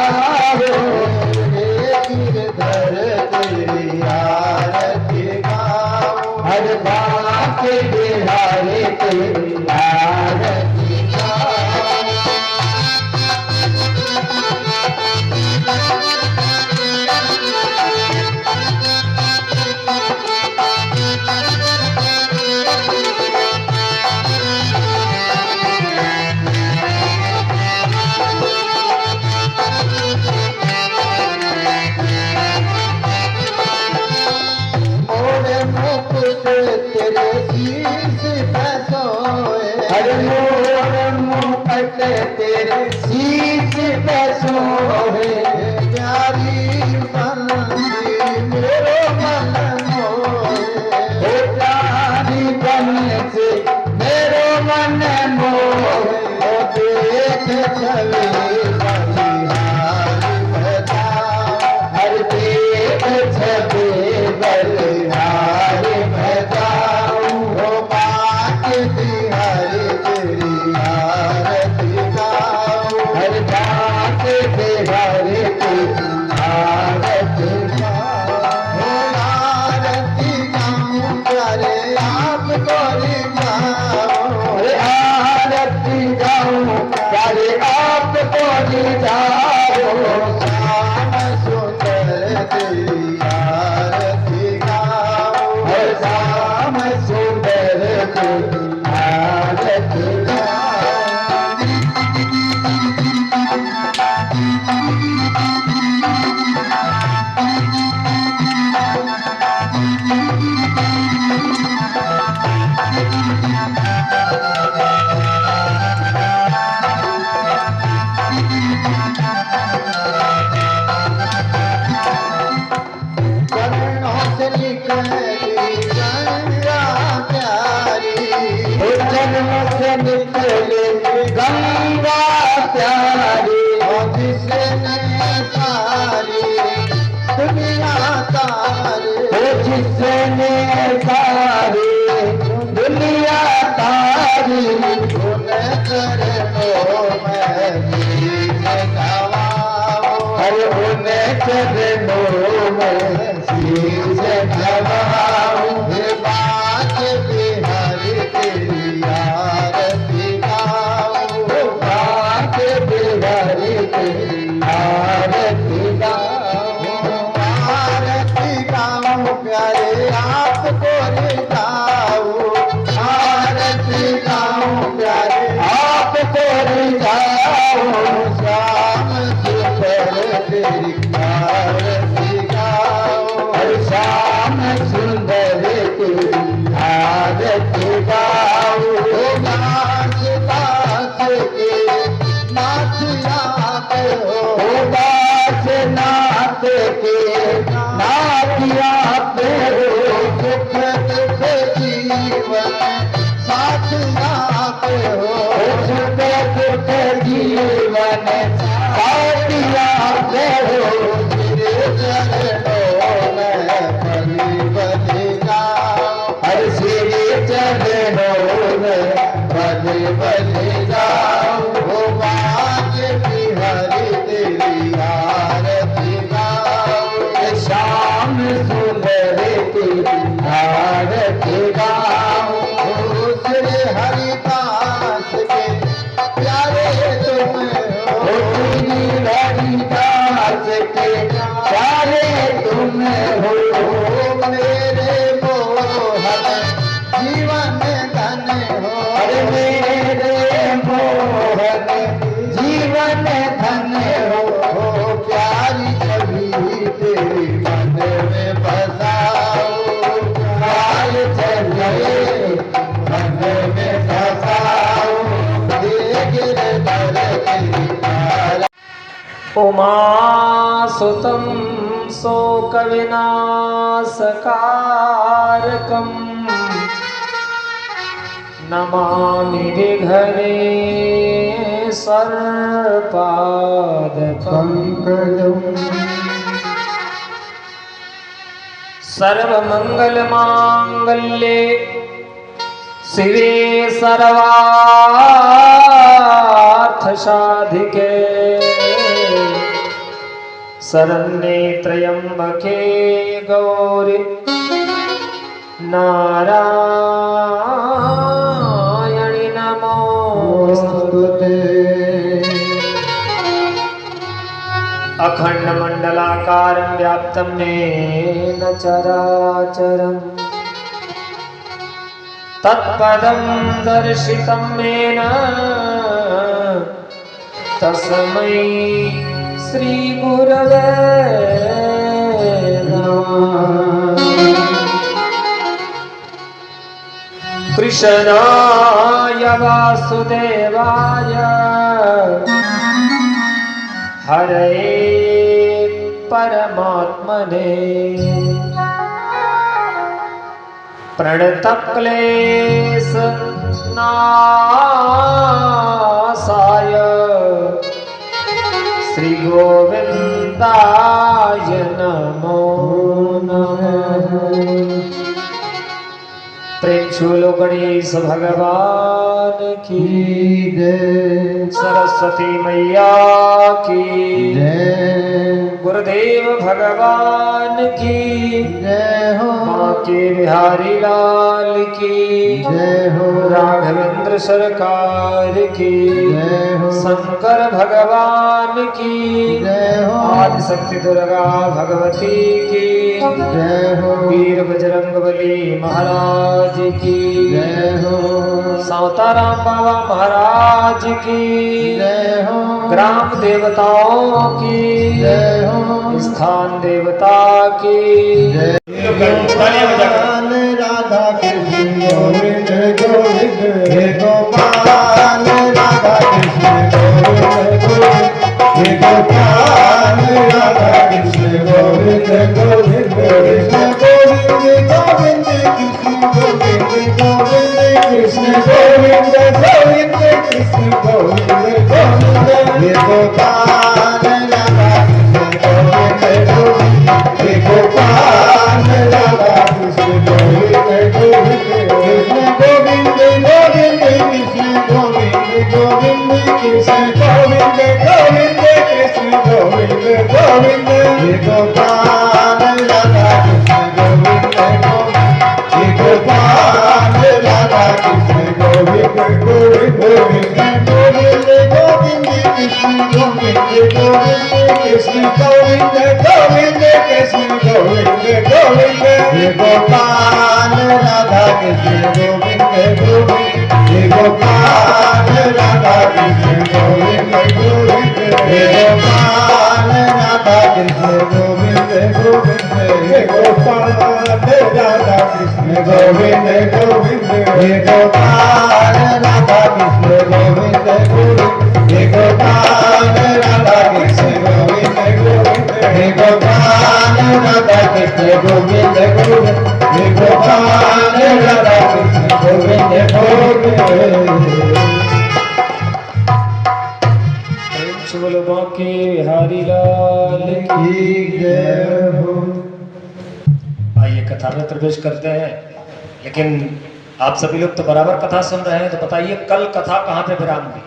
गाओ, गिरधर तेरी आरती गाओ, हर बांके बिहारी तेरी आरती गाओ। तेरे शीश पे सोए, हर मोर मुकुट तेरे शीश पे सोए, प्यारी बंसी मेरो मन मोहे, प्यारी बंसी मेरो मन मोहे, देख छवि बलिहारी बजाओ, हर देख छवि बलिहारी गंगा प्यारी, जिसने सारी दुनिया तारी, जिसने सारी दुनिया तारी, उन चरणों में शीश नवाओ, हर उन चरणों में शीश नवाओ, बांके बिहारी तेरी आरती गाओ, बांके बिहारी तेरी आरती गाओ, आरती गाओ प्यारे आपको रिझाओ, आरती गाओ प्यारे आपको रिझाओ, श्याम सुंदर तेरी आरती गाओ, श्याम सुंदर तेरी आरती गाओ, नाच नाच के नाचिया हो, नाच नाच के नाचिया हो, सुख दुख जीवन साथिया हो, सुख दुख जीवन साथिया हो, तेरे चरणों में बलि बलि गाओ, हर श्री चरणों में बलि बलि गाओ, बांके बिहारी तेरी आरती गाओ, श्याम सुंदर तेरी आरती गाओ, श्री हरिदास के प्यारे तुम हो, श्री हरिदास के प्यारे तुम हो, मेरे मोहन जीवन धन हो, अरे मेरे मोहन जीवन धन हो, प्यारी छवि तेरी मन में बसाओ, प्यार छवि मन में बसाओ, गिरधर तेरी आरती। उमा सुतं शोक विनाशकारकम् नमामि विघ्नेश्वरपादपङ्कजम्। सर्वमङ्गलमाङ्गल्ये शिवे सर्वार्थसाधिके शरण्ये त्र्यंबके गौरी नारायणि नमोस्तुते। अखंड मंडलाकारं व्याप्तं येन चराचरम् तत्पदं दर्शितं येन तस्मै श्री गुरवे नमः। कृष्णाय वासुदेवाय हरे परमात्मने प्रणतक्लेश नाशाय श्री गोविंदाय नमो नमः। प्रेम छूलो गणेश भगवान की जय। सरस्वती मैया की जय। गुरुदेव भगवान की जय हो। माँ के बिहारी लाल की जय हो। राघवेंद्र सरकार की जय हो। शंकर भगवान की जय हो। आदिशक्ति दुर्गा भगवती की जय हो। वीर बजरंगबली महाराज की जय हो। सावताराम बाबा महाराज की जय हो। ग्राम देवताओं की जय हो। स्थान देवता की जय। गोपाल राधा कृष्ण गोविंद गोविंद हे गोपाल राधा कृष्ण गोविंद गोविंद हे गोपाल राधा कृष्ण गोविंद गोविंद कृष्ण गोविंद गोविंद कृष्ण गोविंद गोविंद कृष्ण गोविंद गोविंद कृष्ण गोविंद गोविंद हे गोपाल राधा कृष्ण गोविंद गोविंद हे गोपाल राधा कृष्ण गोविंद गोविंद कृष्ण गोविंद गोविंद कृष्ण गोविंद गोविंद कृष्ण गोविंद गोविंद कृष्ण गोविंद गोविंद हे गोपाल राधा कृष्ण गोविंद गोविंद हे गोपाल राधा कृष्ण गोविंद गोविंद कृष्ण गोविंद गोविंद कृष्ण गोविंद गोविंद कृष्ण गोविंद गोविंद कृष्ण गोविंद गोविंद हे गोपाल राधा कृष्ण गोविंद गोविंद हे गोपाल राधा कृष्ण गोविंद गोविंद हे गोपाल राधा कृष्ण गोविंद गोविंद हे गोपाल राधा कृष्ण गोविंद गोविंद हे गोपाल राधा कृष्ण गोविंद गोविंद हे गोपाल राधा कृष्ण गोविंद गोविंद हे गोपाल राधा कृष्ण गोविंद गोविंद हे गोपाल राधा कृष्ण गोविंद गोविंद। प्रेम से बोलो बांके बिहारी लाल की जय हो। आइए कथा में प्रवेश करते हैं। लेकिन आप सभी लोग तो बराबर कथा सुन रहे हैं, तो बताइए कल कथा कहाँ पे विराम हुई?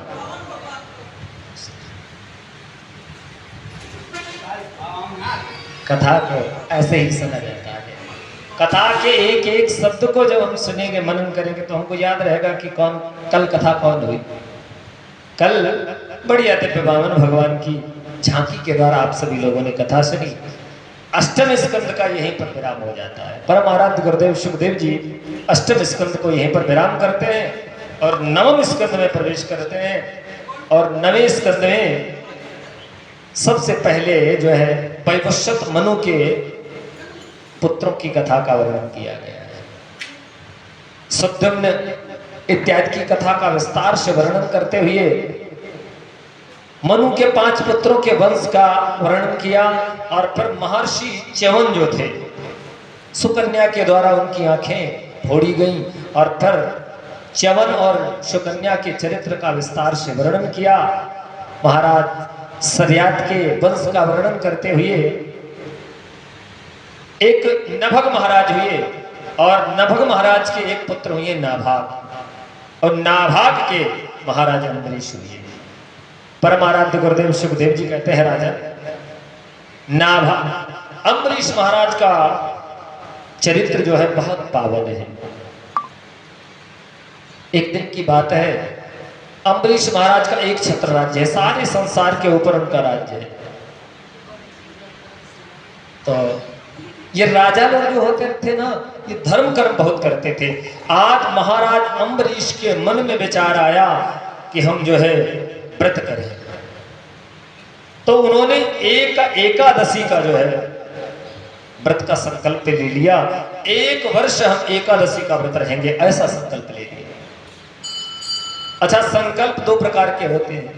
कथा को ऐसे ही सुना जाता है। कथा के एक एक शब्द को जब हम सुनेंगे, मनन करेंगे, तो हमको याद रहेगा कि कल कथा कौन हुई। कल बढ़िया दिव्य वामन भगवान की झांकी के द्वारा आप सभी लोगों ने कथा सुनी। अष्टम स्कंद का यहीं पर विराम हो जाता है। परम आराध्य गुरुदेव सुखदेव जी अष्टम स्कंद को यहीं पर विराम करते हैं और नवम स्कंद में प्रवेश करते हैं। और नवे स्कंद में सबसे पहले जो है वैवस्वत मनु के पुत्रों की कथा का वर्णन किया गया है। सुद्युम्न इत्यादि की कथा का विस्तार से वर्णन करते हुए मनु के 5 पुत्रों के वंश का वर्णन किया। और फिर महर्षि च्यवन जो थे, सुकन्या के द्वारा उनकी आंखें फोड़ी गईं और फिर च्यवन और सुकन्या के चरित्र का विस्तार से वर्णन किया। महाराज सरियात के वंश का वर्णन करते हुए एक नभग महाराज हुए और नभग महाराज के एक पुत्र हुए नाभाग, और नाभाग के महाराज अम्बरीश हुए। परम आराध्य गुरुदेव सुखदेव जी कहते हैं, राजा नाभा। अम्बरीश महाराज का चरित्र जो है बहुत पावन है। एक दिन की बात है, अम्बरीश महाराज का एक छत्र राज्य है, सारे संसार के ऊपर उनका राज्य है। तो ये राजा लोग जो होते थे ना, ये धर्म कर्म बहुत करते थे। आज महाराज अम्बरीश के मन में विचार आया कि हम जो है व्रत करें, तो उन्होंने एकादशी का जो है व्रत का संकल्प ले लिया। 1 वर्ष हम एकादशी का व्रत रहेंगे, ऐसा संकल्प ले लिया। अच्छा, संकल्प 2 प्रकार के होते हैं,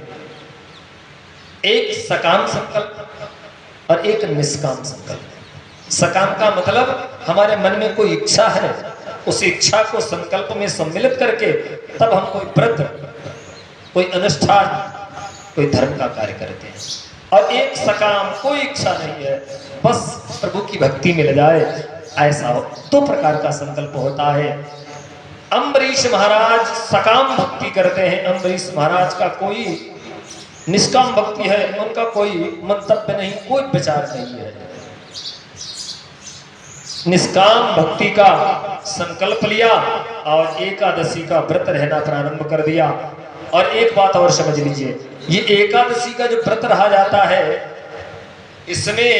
एक सकाम संकल्प और एक निष्काम संकल्प। सकाम का मतलब हमारे मन में कोई इच्छा है, उस इच्छा को संकल्प में सम्मिलित करके तब हम कोई व्रत, कोई अनुष्ठान, कोई धर्म का कार्य करते हैं। और एक सकाम, कोई इच्छा नहीं है, बस प्रभु की भक्ति मिल जाए, ऐसा हो। 2 प्रकार का संकल्प होता है। अम्बरीश महाराज सकाम भक्ति करते हैं, अम्बरीश महाराज का कोई निष्काम भक्ति है, उनका कोई मंतव्य नहीं, कोई विचार नहीं है। निष्काम भक्ति का संकल्प लिया और एकादशी का व्रत रहना प्रारंभ कर दिया। और एक बात और समझ लीजिए, ये एकादशी का जो व्रत रहा जाता है, इसमें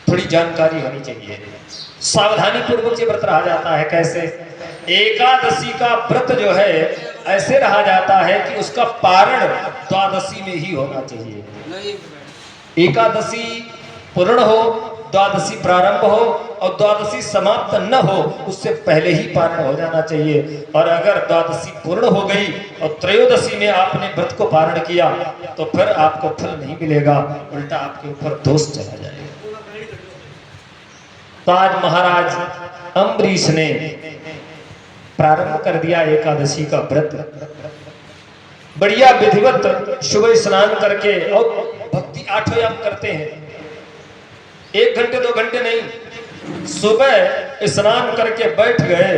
थोड़ी जानकारी होनी चाहिए, सावधानी पूर्वक ये व्रत रहा जाता है। कैसे? एकादशी का व्रत जो है ऐसे रहा जाता है कि उसका पारण द्वादशी में ही होना चाहिए। एकादशी पूर्ण हो, द्वादशी प्रारंभ हो और द्वादशी समाप्त न हो, उससे पहले ही पारण हो जाना चाहिए। और अगर द्वादशी पूर्ण हो गई और त्रयोदशी में आपने व्रत को पारण किया तो फिर आपको फल नहीं मिलेगा, उल्टा आपके ऊपर दोष चला जाएगा। तो आज महाराज अम्बरीश ने प्रारंभ कर दिया एकादशी का व्रत। बढ़िया विधिवत सुबह स्नान करके, और भक्ति 8 याम करते हैं, 1 घंटे 2 घंटे नहीं, सुबह स्नान करके बैठ गए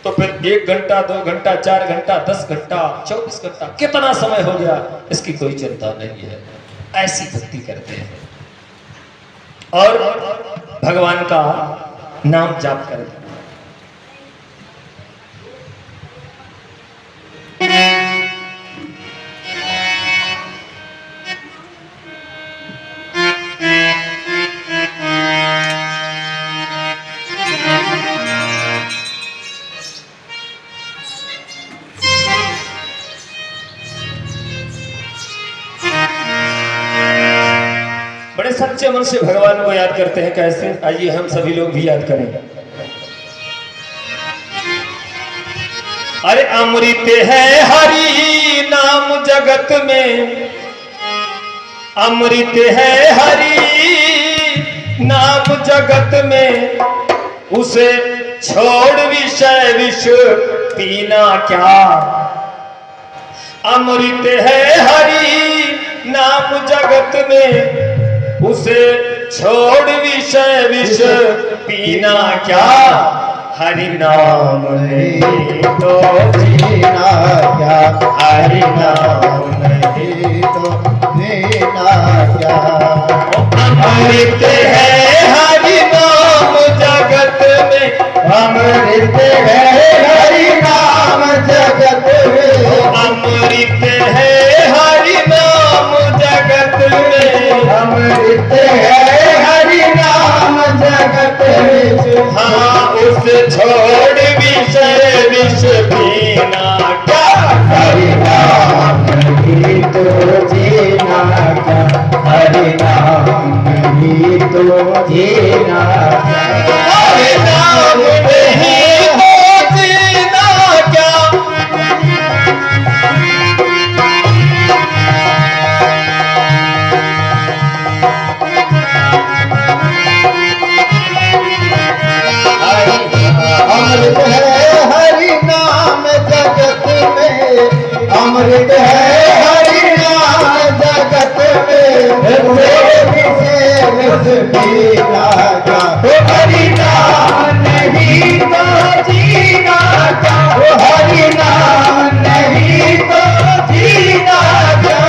तो फिर 1 घंटा 2 घंटा 4 घंटा 10 घंटा 24 घंटा कितना समय हो गया इसकी कोई चिंता नहीं है। ऐसी भक्ति करते हैं और भगवान का नाम जाप करते हैं। बड़े सच्चे मन से भगवान को याद करते हैं। कैसे? आइए हम सभी लोग भी याद करें। अरे अमृत है हरि नाम जगत में, अमृत है हरि नाम जगत में, उसे छोड़ विषय विष पीना क्या। अमृत है हरि नाम जगत में, उसे छोड़ विषय विष पीना क्या। हरि नाम नहीं तो जीना क्या, हरि नाम नहीं तो जीना क्या। अमृत है हरि नाम जगत में, अमृत है हरि नाम जगत में, अमृत है हरि नाम जगत में, अमृत है हरि नाम जगत में। हाँ, उस छोड़ विषय विष पीना क्या। हरि नाम नहीं तो जीना क्या, हरि नाम नहीं तो जीना क्या, हरि नाम नहीं तो जीना क्या। अमृत है हरि नाम जगत में, अमृत है हरि नाम जगत में, पीना क्या। हरि नाम नहीं तो जीना क्या, हरि नाम नहीं तो जीना क्या।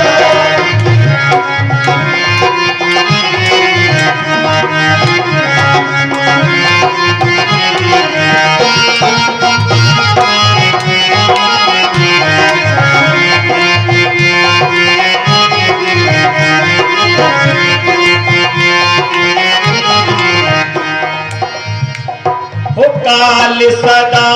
सदा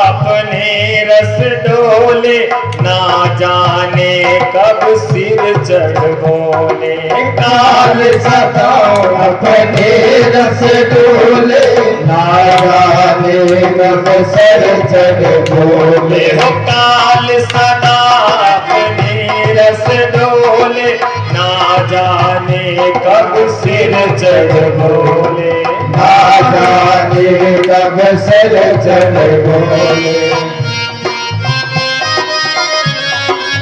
अपने रस डोले, ना जाने कब सिर चढ़ बोले। काल सदा अपने रस डोले, ना जाने कब सर चढ़ बोले। हो काल सदा अपने रस डोले, ना जाने कब सिर चढ़ बोले। ना जाने कब सर चढ़ बोले।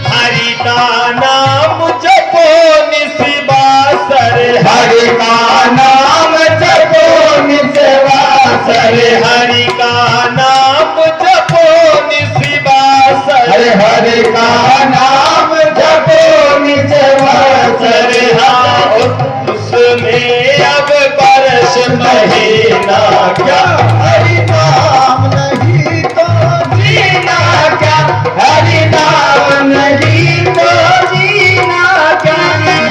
हरि का नाम जपो निस्वासर, हरि का नाम जपो निस्वासर, हरि का नाम जपो निस्वासर, हरि का नाम जपो निस्वासर। उसमें अब बरस महीना क्या, हरि नाम नहीं तो जीना क्या, हरि नाम नहीं तो जीना क्या।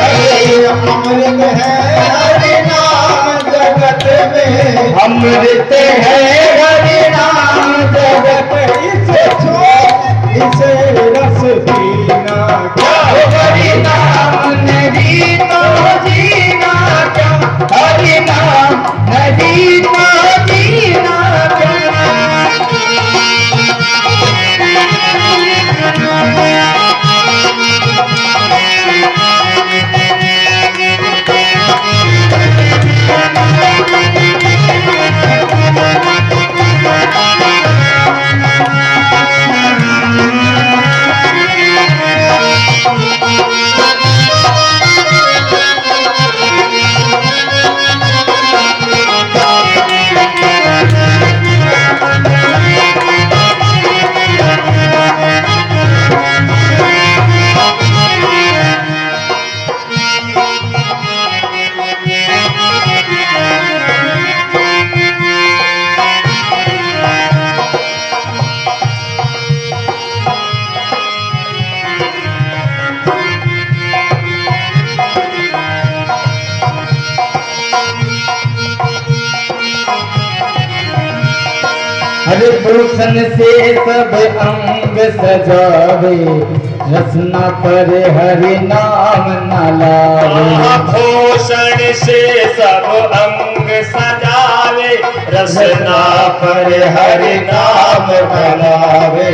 हरि अमृत है हरि नाम जगत में, अमृत है हरि नाम जगत। इसे छोड़ इसे रस पीना क्या, हरि नाम नहीं तो जीना क्या, हरि नाम नहीं तो जीना क्या। हरि भूषण से सब अंग सजावे, रसना पर हरि नाम न लावे। भूषण से सब अंग सजावे, रसना पर हरि नाम लावे,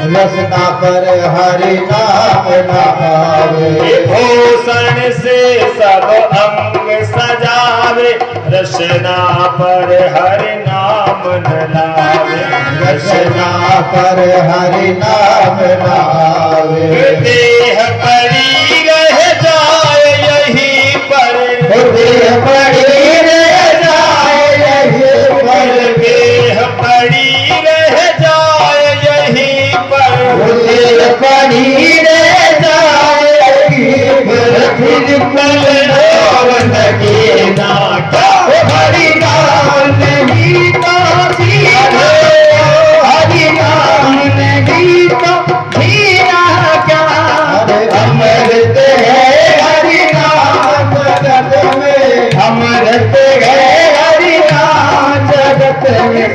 रसना पर हरि नाम लावे। भूषण से सब अंग सजावे, रसना पर हरि नाम न लावे। रसना पर हरि नाम लावे। देह पड़ी रह जाए यहीं पर, देह पड़ी रह जाए यहीं पर, देह पड़ी रह जाए यहीं पर, देह पड़ी रह जाए यहीं पर। फिर कल और लगेगा क्या, हरि नाम नहीं तो जीना, हरि नाम नहीं तो जीना क्या। अमृत है हरि नाम जगत में, अमृत है हरि नाम जगत में।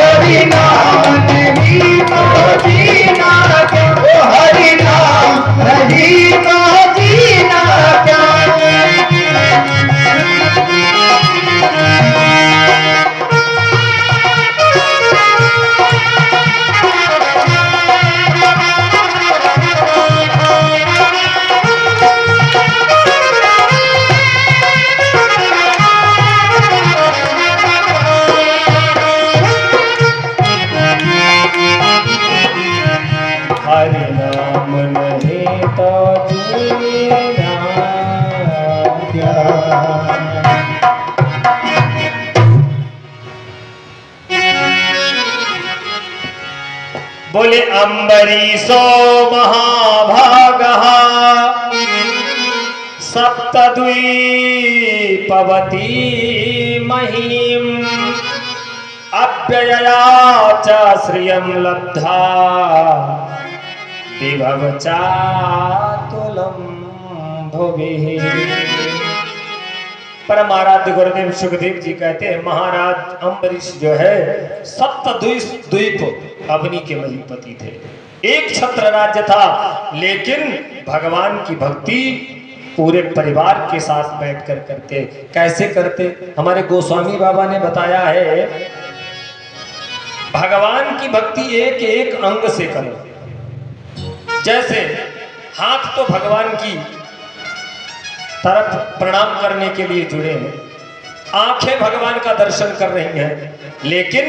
हरि नाम नहीं तो जीना क्या, हरि नाम नहीं तो जीना क्या। हरि नाम नहीं तो जीना क्या। बोले अम्बरीशो महाभागः सप्तद्वीपवती महीम् अव्ययया च श्रियं लब्धा विभव चातुलं भुवि। परम आराध्य गुरुदेव सुखदेव जी कहते हैं महाराज अम्बरीश जो है सप्तद्वीप अवनी के महीपति थे। एक छत्र राज्य था, लेकिन भगवान की भक्ति पूरे परिवार के साथ बैठकर करते। कैसे करते? हमारे गोस्वामी बाबा ने बताया है, भगवान की भक्ति एक एक अंग से करो। जैसे हाथ तो भगवान की तरफ प्रणाम करने के लिए जुड़े हैं, आंखें भगवान का दर्शन कर रही हैं, लेकिन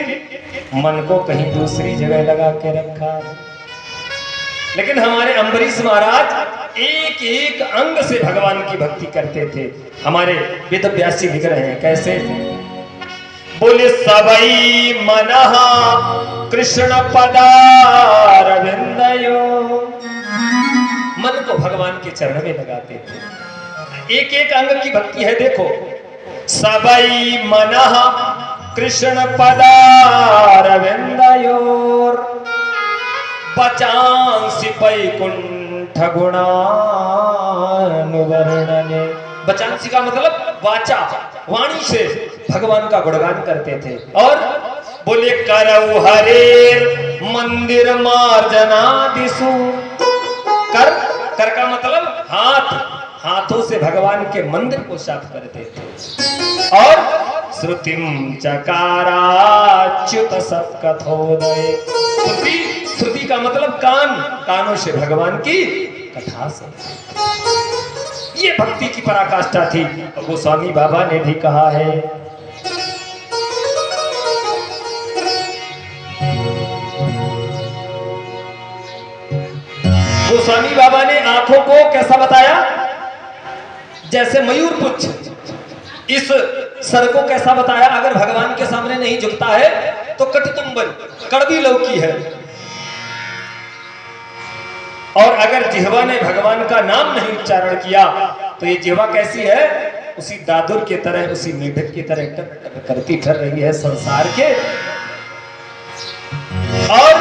मन को कहीं दूसरी जगह लगा के रखा है। लेकिन हमारे अम्बरीश महाराज एक एक अंग से भगवान की भक्ति करते थे। हमारे वेद व्यासी लिख रहे हैं कैसे? बोले सबई मनः कृष्ण पदारविंदयो, मन को भगवान के चरण में लगाते थे। एक एक अंग की भक्ति है, देखो। सबई मनः कृष्ण पदारविंदयोर बचांसि वैकुंठ गुणानुवर्णने। बचांसी का मतलब वाचा, वाणी से भगवान का गुणगान करते थे। और बोले करऊ हरे मंदिर मार्जनादिसु। कर का मतलब हाथ, हाथों से भगवान के मंदिर को साफ करते थे। और श्रुतिम चकाराच्युत सत्कथोदय। श्रुति का मतलब कान, कानों से भगवान की कथा सुन। ये भक्ति की पराकाष्ठा थी। गोस्वामी बाबा ने भी कहा है, गोस्वामी बाबा ने आंखों को कैसा बताया? जैसे मयूर पुच्छ। इस सर को कैसा बताया? अगर भगवान के सामने नहीं झुकता है तो कटुतुंबन, कड़वी लौकी है। और अगर जिह्वा ने भगवान का नाम नहीं उच्चारण किया तो ये जिह्वा कैसी है? उसी दादुर के तरह, उसी मेढक की तरह करती फिर रही है संसार के। और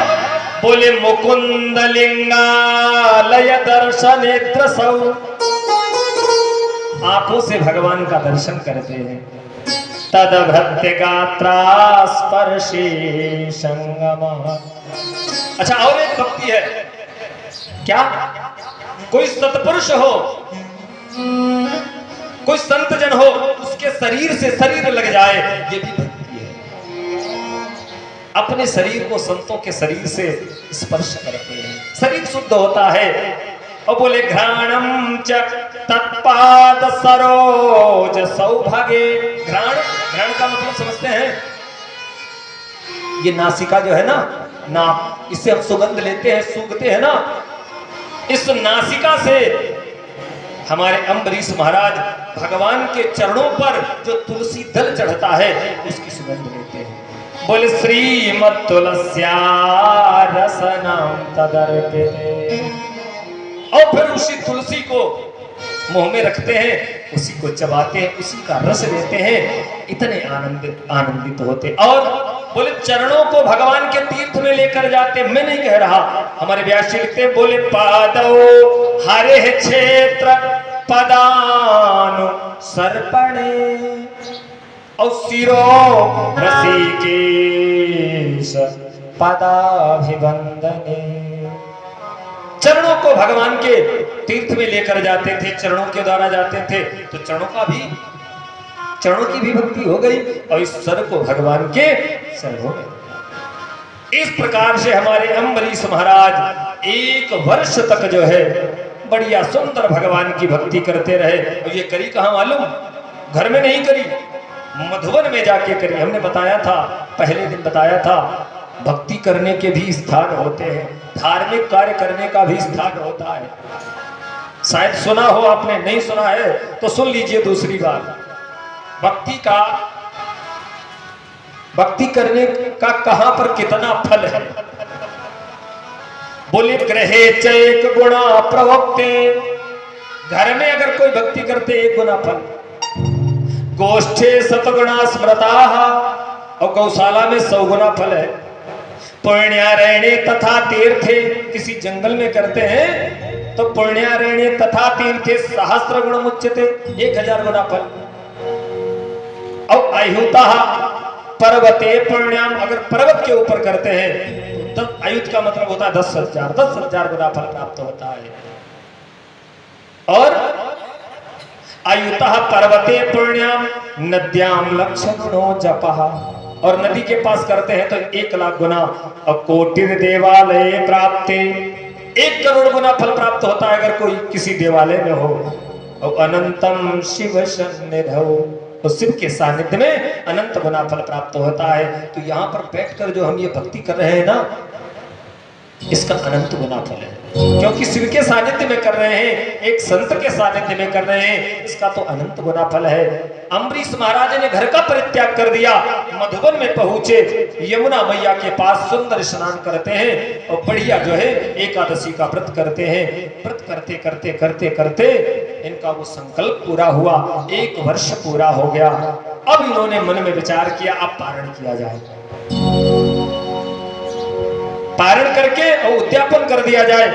बोले मुकुंद लिंगालय दर्शनेत्र सौ, आंखों से भगवान का दर्शन करते हैं। तद भक्ति गात्रा स्पर्शी संगम। अच्छा, और एक भक्ति है क्या? कोई सत्पुरुष हो, कोई संत जन हो, उसके शरीर से शरीर लग जाए, ये भी भक्ति है। अपने शरीर को संतों के शरीर से स्पर्श करते हैं, शरीर शुद्ध होता है। और बोले घ्राणम च तत्पाद सरोज सौभागे। घ्राण, घ्राण का मतलब समझते हैं? ये नासिका जो है ना, नाक, इससे हम सुगंध लेते हैं, सूंघते हैं ना। इस नासिका से हमारे अम्बरीश महाराज भगवान के चरणों पर जो तुलसी दल चढ़ता है उसकी सुगंध लेते हैं। बोले श्रीमत् तुलस्या रसनाम तदर्पिते। और फिर उसी तुलसी को मुंह में रखते हैं, उसी को चबाते हैं, उसी का रस लेते हैं, इतने आनंदित होते। और बोले चरणों को भगवान के तीर्थ में लेकर जाते। मैं नहीं कह रहा, हमारे व्यास लिखते हैं, बोले पादौ हरे क्षेत्र पदानु सर्पणे और शिरो ऋषिकेश पदाभिवंदने। चरणों को भगवान के तीर्थ में लेकर जाते थे, चरणों के द्वारा जाते थे, तो चरणों की भी भक्ति हो गई और इस सर को भगवान के चरणों में। इस प्रकार से हमारे अम्बरीश महाराज 1 वर्ष तक जो है बढ़िया सुंदर भगवान की भक्ति करते रहे। और ये करी कहाँ मालूम? घर में नहीं करी, मधुबन में जाके करी। हमने बताया था, पहले दिन बताया था, भक्ति करने के भी स्थान होते हैं, धार्मिक कार्य करने का भी स्थान होता है। शायद सुना हो आपने, नहीं सुना है तो सुन लीजिए दूसरी बार। भक्ति करने का कहां पर कितना फल है? बोले ग्रहे चैक गुणा प्रवक्ते। घर में अगर कोई भक्ति करते 1 गुना फल, गोष्ठे शतगुणा स्मृता और गौशाला में 100 गुना फल है। पुण्यारण्ये तथा तीर्थे, किसी जंगल में करते हैं तो पुण्यारण्ये तथा तीर्थे सहस्र गुण मुच्यते, 1000 गुना फल। और अयुता पर्वते पुण्याम, अगर पर्वत के ऊपर करते हैं तो अयुत का मतलब होता है 10,000 गुना फल प्राप्त होता है। और अयुतः पर्वते पुण्याम नद्याम लक्षणो जपः, और नदी के पास करते हैं तो 1,00,000 गुना। और कोटिर देवालय प्राप्ते, 1 करोड़ गुना फल प्राप्त होता है अगर कोई किसी देवालय में हो। और अनंतम शिव सन्निधौ, तो शिव के सानिध्य में अनंत गुना फल प्राप्त होता है। तो यहाँ पर बैठकर जो हम ये भक्ति कर रहे हैं ना, इसका अनंत गुना फल है, क्योंकि शिव के सानिध्य में कर रहे हैं, एक संत के सानिध्य में कर रहे हैं, इसका तो अनंत गुना फल है। अम्बरीश महाराज ने घर का परित्याग कर दिया, मधुबन में पहुंचे, यमुना मैया के पास सुंदर स्नान करते हैं और बढ़िया जो है एकादशी का व्रत करते हैं। व्रत करते करते करते करते इनका वो संकल्प पूरा हुआ, 1 वर्ष पूरा हो गया। अब इन्होंने मन में विचार किया अब पारण किया जाए, पारण करके और उद्यापन कर दिया जाए।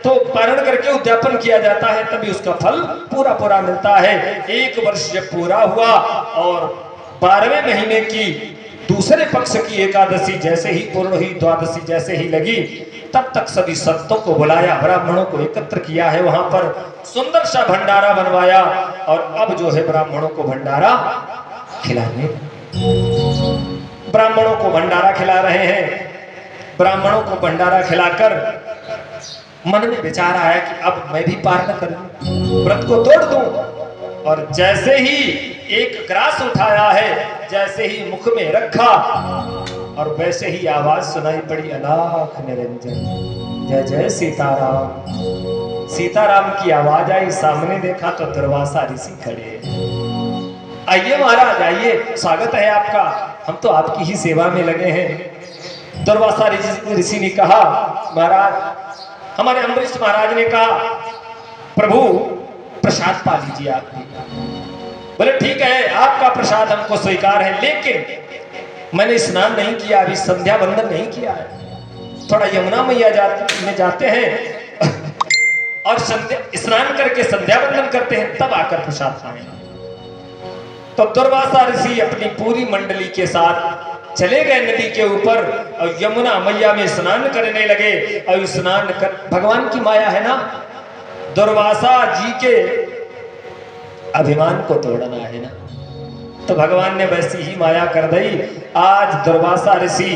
तो पारण करके उद्यापन किया जाता है तभी उसका फल पूरा पूरा मिलता है। 1 वर्ष जब पूरा हुआ और 12वें महीने की दूसरे पक्ष की एकादशी जैसे ही पूर्ण हुई, द्वादशी जैसे ही लगी, तब तक सभी संतों को बुलाया, ब्राह्मणों को एकत्र किया है, वहां पर सुंदर सा भंडारा बनवाया। और अब जो है ब्राह्मणों को भंडारा खिलाने, ब्राह्मणों को भंडारा खिला रहे हैं। ब्राह्मणों को भंडारा खिलाकर मन में विचार आया कि अब मैं भी पारण कर लूं, व्रत को तोड़ दूं। और जैसे ही एक ग्रास उठाया है, जैसे ही मुख में रखा और वैसे ही आवाज सुनाई पड़ी, अलाख निरंजन जय जय सीताराम। सीताराम की आवाज आई, सामने देखा तो दुर्वासा ऋषि खड़े। आइए महाराज आइए, स्वागत है आपका, हम तो आपकी ही सेवा में लगे हैं। दुर्वासा ऋषि ने कहा, महाराज, हमारे अम्बरीश महाराज ने कहा, प्रभु प्रसाद पा लीजिए आप भी। बोले ठीक है, आपका प्रसाद हमको स्वीकार है, लेकिन मैंने स्नान नहीं किया, अभी संध्या बंदन नहीं किया है, थोड़ा यमुना मैया जाते हैं और स्नान करके संध्या बंदन करते हैं, तब आकर प्रसाद खाएंगे। तो दुर्वासा ऋषि अपनी पूरी मंडली के साथ चले गए नदी के ऊपर और यमुना मैया में स्नान करने लगे। और स्नान कर, भगवान की माया है ना, दुर्वासा जी के अभिमान को तोड़ना है ना, तो भगवान ने वैसी ही माया कर दी। आज दुर्वासा ऋषि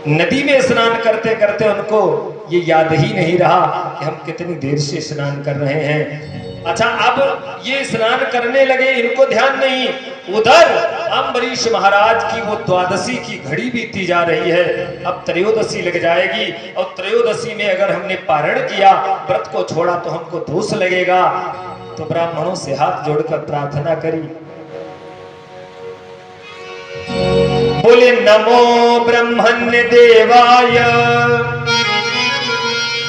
नदी में स्नान करते करते उनको ये याद ही नहीं रहा कि हम कितनी देर से स्नान कर रहे हैं। अच्छा, अब ये स्नान करने लगे, इनको ध्यान नहीं, उधर अम्बरीश महाराज की वो द्वादशी की घड़ी बीती जा रही है, अब त्रयोदशी लग जाएगी। और त्रयोदशी में अगर हमने पारण किया, व्रत को छोड़ा, तो हमको दोष लगेगा। तो ब्राह्मणों से हाथ जोड़कर प्रार्थना करी, बोले नमो ब्रह्मण्य देवाय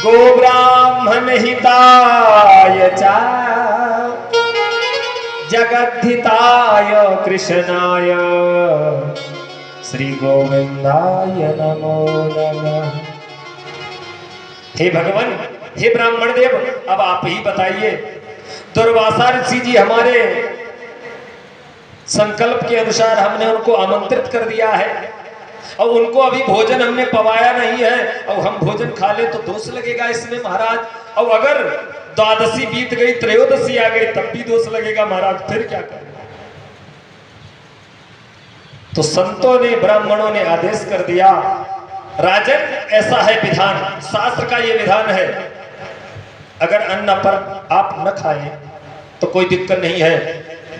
गो ब्राह्मण हिताय च जगद्धिताय कृष्णाय श्री गोविंदाय नमो नमः। हे भगवान, हे ब्राह्मण देव, अब आप ही बताइए, दुर्वासा ऋषि जी हमारे संकल्प के अनुसार हमने उनको आमंत्रित कर दिया है और उनको अभी भोजन हमने पवाया नहीं है, और हम भोजन खा ले तो दोष लगेगा इसमें महाराज। और अगर द्वादशी बीत गई, त्रयोदशी आ गई, तब भी दोष लगेगा महाराज, फिर क्या करें। तो संतों ने, ब्राह्मणों ने आदेश कर दिया, राजन ऐसा है विधान, शास्त्र का ये विधान है, अगर अन्न पर आप न खाएं तो कोई दिक्कत नहीं है,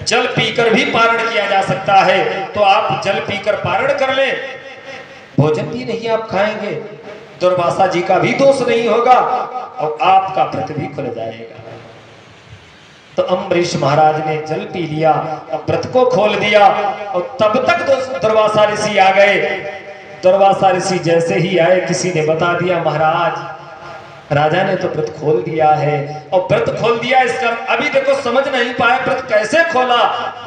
जल पीकर भी पारण किया जा सकता है, तो आप जल पीकर पारण कर लें, भोजन भी नहीं आप खाएंगे, दुर्वासा जी का भी दोष नहीं होगा और आपका व्रत भी खुल जाएगा। तो अम्बरीश महाराज ने जल पी लिया और व्रत को खोल दिया। और तब तक दुर्वासा ऋषि आ गए। दुर्वासा ऋषि जैसे ही आए, किसी ने बता दिया, महाराज राजा ने तो व्रत खोल दिया है। और व्रत खोल दिया, इसका अभी देखो समझ नहीं पाए व्रत कैसे खोला,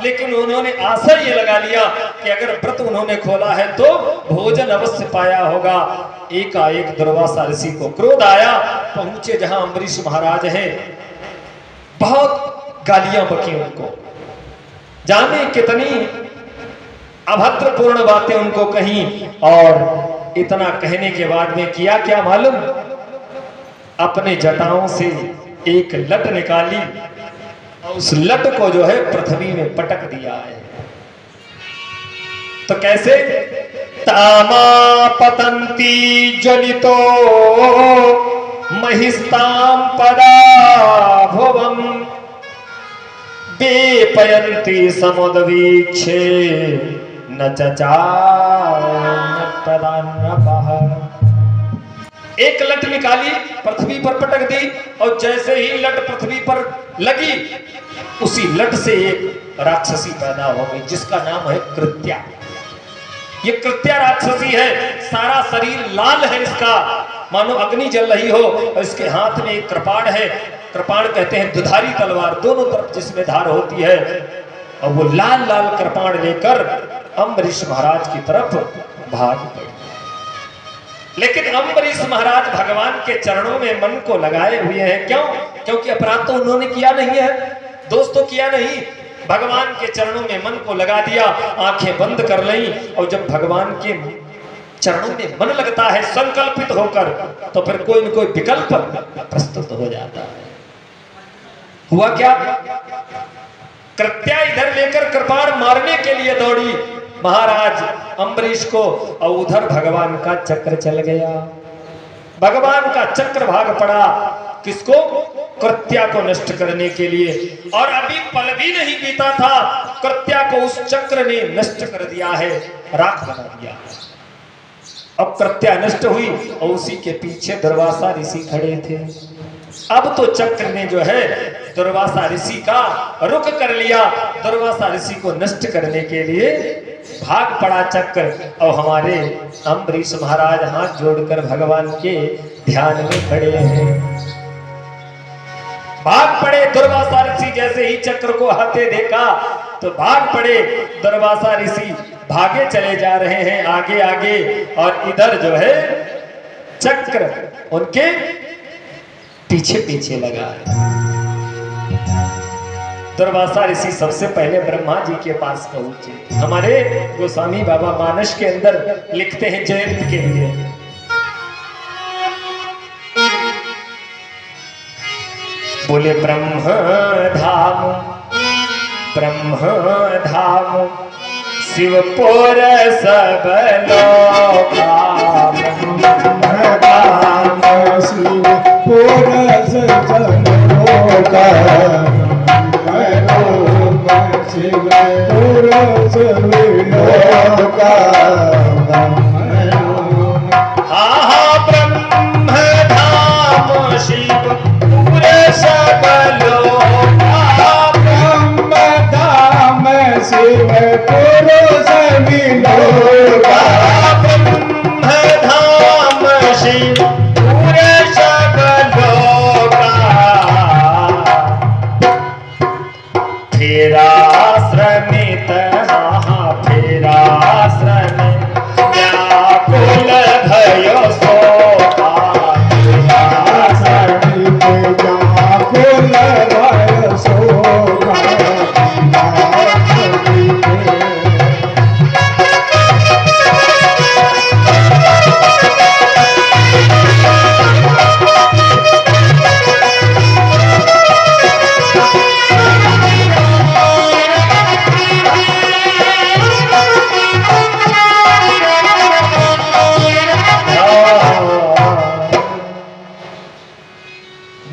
लेकिन उन्होंने आशा ये लगा लिया कि अगर व्रत उन्होंने खोला है तो भोजन अवश्य पाया होगा। एकाएक दुर्वासा ऋषि को क्रोध आया, पहुंचे जहां अम्बरीश महाराज हैं, बहुत गालियां बकी उनको, जाने कितनी अभद्रपूर्ण बातें उनको कहीं, और इतना कहने के बाद में किया क्या मालूम, अपने जटाओं से एक लट निकाली और उस लट को जो है पृथ्वी में पटक दिया है। तो कैसे, तामा पतंती ज्वलितो महिस्ताम पदा भुवम बेपयंती समुद्वीक्षे न एक लट निकाली, पृथ्वी पर पटक दी, और जैसे ही लट पृथ्वी पर लगी, उसी लट से एक राक्षसी पैदा हो गई जिसका नाम है कृत्या। ये कृत्या राक्षसी है, सारा शरीर लाल है इसका, मानो अग्नि जल रही हो, और इसके हाथ में एक कृपाण है, कृपाण कहते हैं दुधारी तलवार, दोनों तरफ जिसमें धार होती है, और वो लाल लाल कृपाण लेकर अम्बरीश महाराज की तरफ भाग पड़ी। लेकिन अम्बरीश महाराज भगवान के चरणों में मन को लगाए हुए हैं। क्यों? क्योंकि अपराध तो उन्होंने किया नहीं है, दोष तो किया नहीं, भगवान के चरणों में मन को लगा दिया, आंखें बंद कर ली, और जब भगवान के चरणों में मन लगता है संकल्पित होकर, तो फिर कोई न कोई विकल्प प्रस्तुत हो जाता है। हुआ क्या, कृत्या इधर लेकर कृपाण मारने के लिए दौड़ी महाराज अम्बरीश को, और उधर भगवान का चक्र चल गया। भगवान का चक्र भाग पड़ा, किसको, कृत्या को नष्ट करने के लिए, और अभी पल भी नहीं बीता था, कृत्या को उस चक्र ने नष्ट कर दिया है, राख बना दिया। अब कृत्या नष्ट हुई, और उसी के पीछे दुर्वासा ऋषि खड़े थे। अब तो चक्र ने जो है दुर्वासा ऋषि का रुख कर लिया, दुर्वासा ऋषि को नष्ट करने के लिए भाग पड़ा चक्र, और हमारे अम्बरीश महाराज हाथ जोड़कर भगवान के ध्यान में खड़े हैं। भाग पड़े दुर्वासा ऋषि, जैसे ही चक्र को आते देखा तो भाग पड़े दुर्वासा ऋषि, भागे चले जा रहे हैं आगे आगे, और इधर जो है चक्र उनके पीछे पीछे लगा है। दुर्वासा ऋषि सबसे पहले ब्रह्मा जी के पास पहुंचे। हमारे गोस्वामी बाबा मानस के अंदर लिखते हैं जयंत के लिए, बोले ब्रह्म धाम शिवपुर सब लोका, ब्रह्म धाम शिवपुर सब लोका, शिवपुर सब लोका। हाँ ब्रह्म धाम शिवपुर सब लोका, ब्रह्म धाम शिवपुर सब लोका, ब्रह्म धाम शिवपुर सब लोका। फेरा श्रमित फेरा श्रमित व्याकुल भयो शोका, फेरा श्रमित व्याकुल भयो शोका।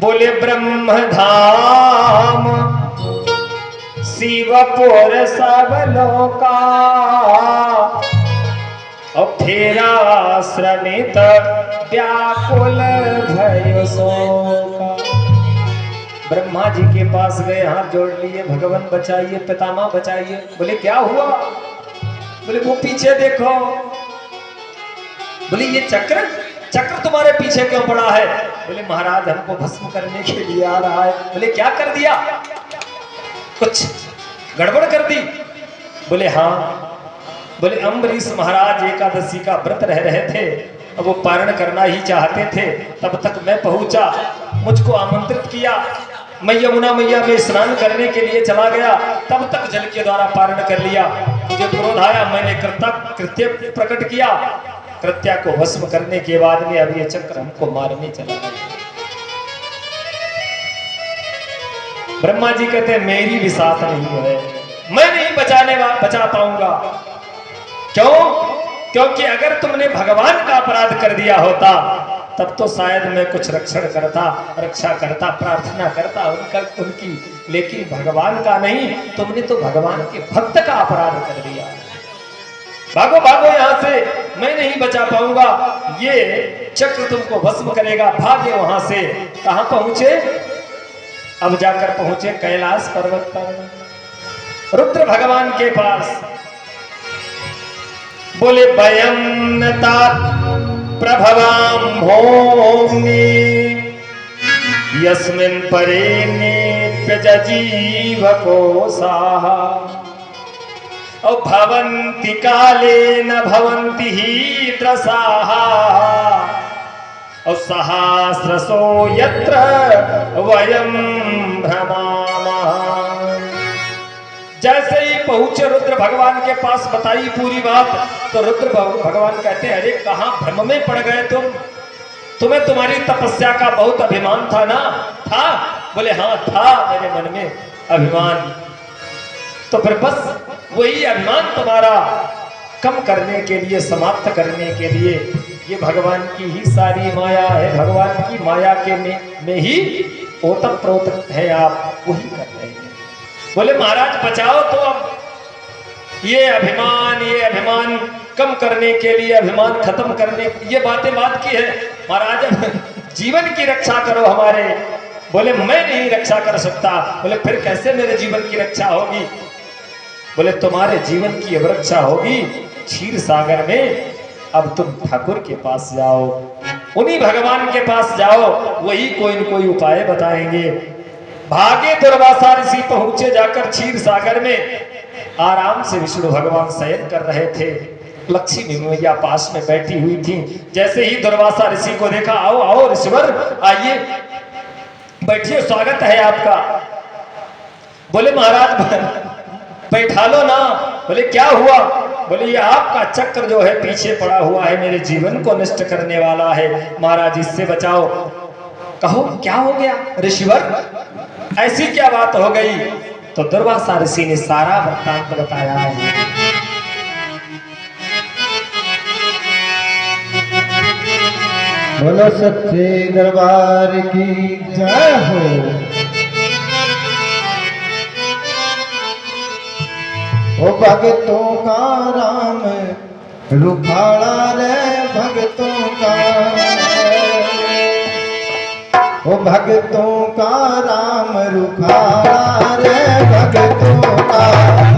बोले ब्रह्म धाम शिवपुर सब लोका, और फेरा श्रमित व्याकुल भयो शोका। ब्रह्मा जी के पास गए, हाथ जोड़ लिए, भगवान बचाइए, पितामह बचाइए। बोले क्या हुआ? बोले वो पीछे देखो। बोले ये चक्र तुम्हारे पीछे क्यों पड़ा है? बोले महाराज हमको भस्म करने के लिए आ रहा है। बोले क्या कर दिया? कुछ गड़बड़ कर दी? बोले हाँ। बोले अम्बरीश महाराज एकादशी का व्रत रह रहे थे, अब वो पारण करना ही चाहते थे, तब तक मैं पहुंचा, मुझको आमंत्रित किया, मैं यमुना मैया में स्नान करने के लिए चला गया, तब तक जल के द्वारा पारण कर लिया। मुझे क्रोध आया, मैंने कृत्य प्रकट किया। कृत्या को भस्म करने के बाद में अब ये चक्र हमको मारने चला गया। ब्रह्मा जी कहते हैं मेरी भी साथ नहीं है, मैं नहीं बचा पाऊंगा। क्यों? क्योंकि अगर तुमने भगवान का अपराध कर दिया होता तब तो शायद मैं कुछ रक्षा करता, प्रार्थना करता उनकी, लेकिन भगवान का नहीं। तुमने तो भगवान के भक्त का अपराध कर दिया। भागो भागो यहाँ से, मैं नहीं बचा पाऊंगा, ये चक्र तुमको भस्म करेगा। भागे वहां से। कहां पहुंचे? अब जाकर पहुंचे कैलाश पर्वत पर, रुद्र भगवान के पास। बोले वयं प्रभवाम भौमि यस्मिन् परे नेप्य जीवकोशाः औ भवन्ति काले न भवन्ति ही त्रसाः औ सहस्रशो यत्र वयं भ्रमामः। जैसे ही पहुंचे रुद्र भगवान के पास, बताई पूरी बात, तो रुद्र भगवान कहते हैं अरे कहां भ्रम में पड़ गए तुम? तुम्हें तुम्हारी तपस्या का बहुत अभिमान था ना? था? बोले हाँ था मेरे मन में अभिमान। तो फिर बस वही अभिमान तुम्हारा कम करने के लिए, समाप्त करने के लिए, ये भगवान की ही सारी माया है। भगवान की माया के में ही ओतप्रोत है आप, वही कर रहे हैं। बोले महाराज बचाओ तो अब ये अभिमान कम करने के लिए, अभिमान खत्म करने, ये बातें बात की है महाराज। जीवन की रक्षा करो हमारे। बोले मैं नहीं रक्षा कर सकता। बोले फिर कैसे मेरे जीवन की रक्षा होगी? बोले तुम्हारे जीवन की अब रक्षा होगी क्षीर सागर में। अब तुम ठाकुर के पास जाओ, उन्हीं भगवान के पास जाओ, वही कोई न कोई उपाय बताएंगे। भागे दुर्वासा ऋषि पहुंचे जाकर क्षीर सागर में। आराम से विष्णु भगवान शयन कर रहे थे, लक्ष्मी मैया पास में बैठी हुई थी। जैसे ही दुर्वासा ऋषि को देखा, आओ आओ ऋषिवर आइए बैठिए, स्वागत है आपका। बोले महाराज बैठा लो ना। बोले क्या हुआ? बोले ये आपका चक्र जो है पीछे पड़ा हुआ है, मेरे जीवन को नष्ट करने वाला है, महाराज इससे बचाओ। कहो क्या हो गया ऋषिवर, ऐसी क्या बात हो गई? तो दुर्वासा ऋषि ने सारा वृत्तांत बताया है। बोलो सच्चे दरबार की जय हो। ओ भगतों का राम रुखाड़ा रे भगतों का, ओ भगतों का राम रुखाड़ा रे भगतों का,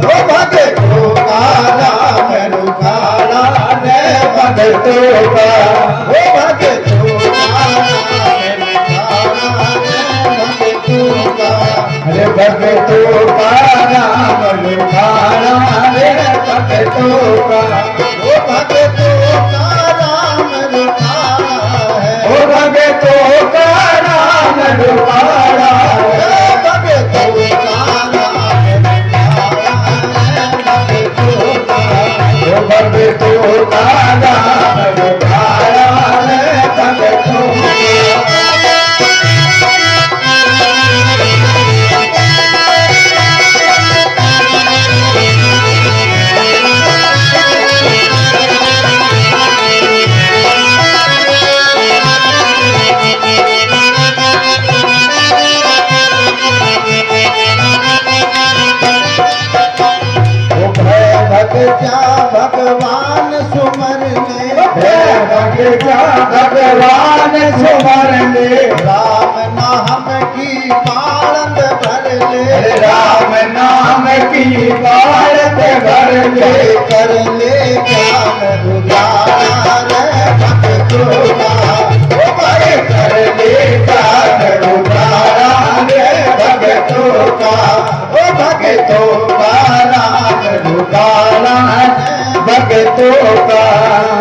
ओ भगतों का राम रुखाड़ा रे भगतों का, ओ भगतों का राम रुखाड़ा रे भगतों का, अरे भगतों का राम रुखाड़ा रे भगतों का, ओ भगतों का राम रुखाड़ा है, ओ भगतों का राम रुखाड़ा है, भगतों का राम रुखाड़ा है, भगतों का, ओ भगतों का राम रुखाड़ा है, भगतों का। जा भगवान सुमरने, जा भगवान सुमरने, राम नाम की बाळंद भर ले, राम नाम की बाळंद भर ले, कर ले ज्ञान उजाला रे भगतों का, ओ भाई कर ले ज्ञान उजाला रे भगतों का, ओ भगतों का राम रुखाड़ा भगतों का,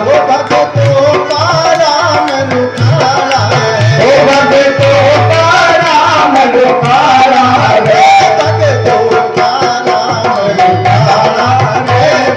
ओ भगतों का राम रुखाड़ा है, ओ भगतों का राम रुखाड़ा है, भगतों का राम रुखाड़ा है,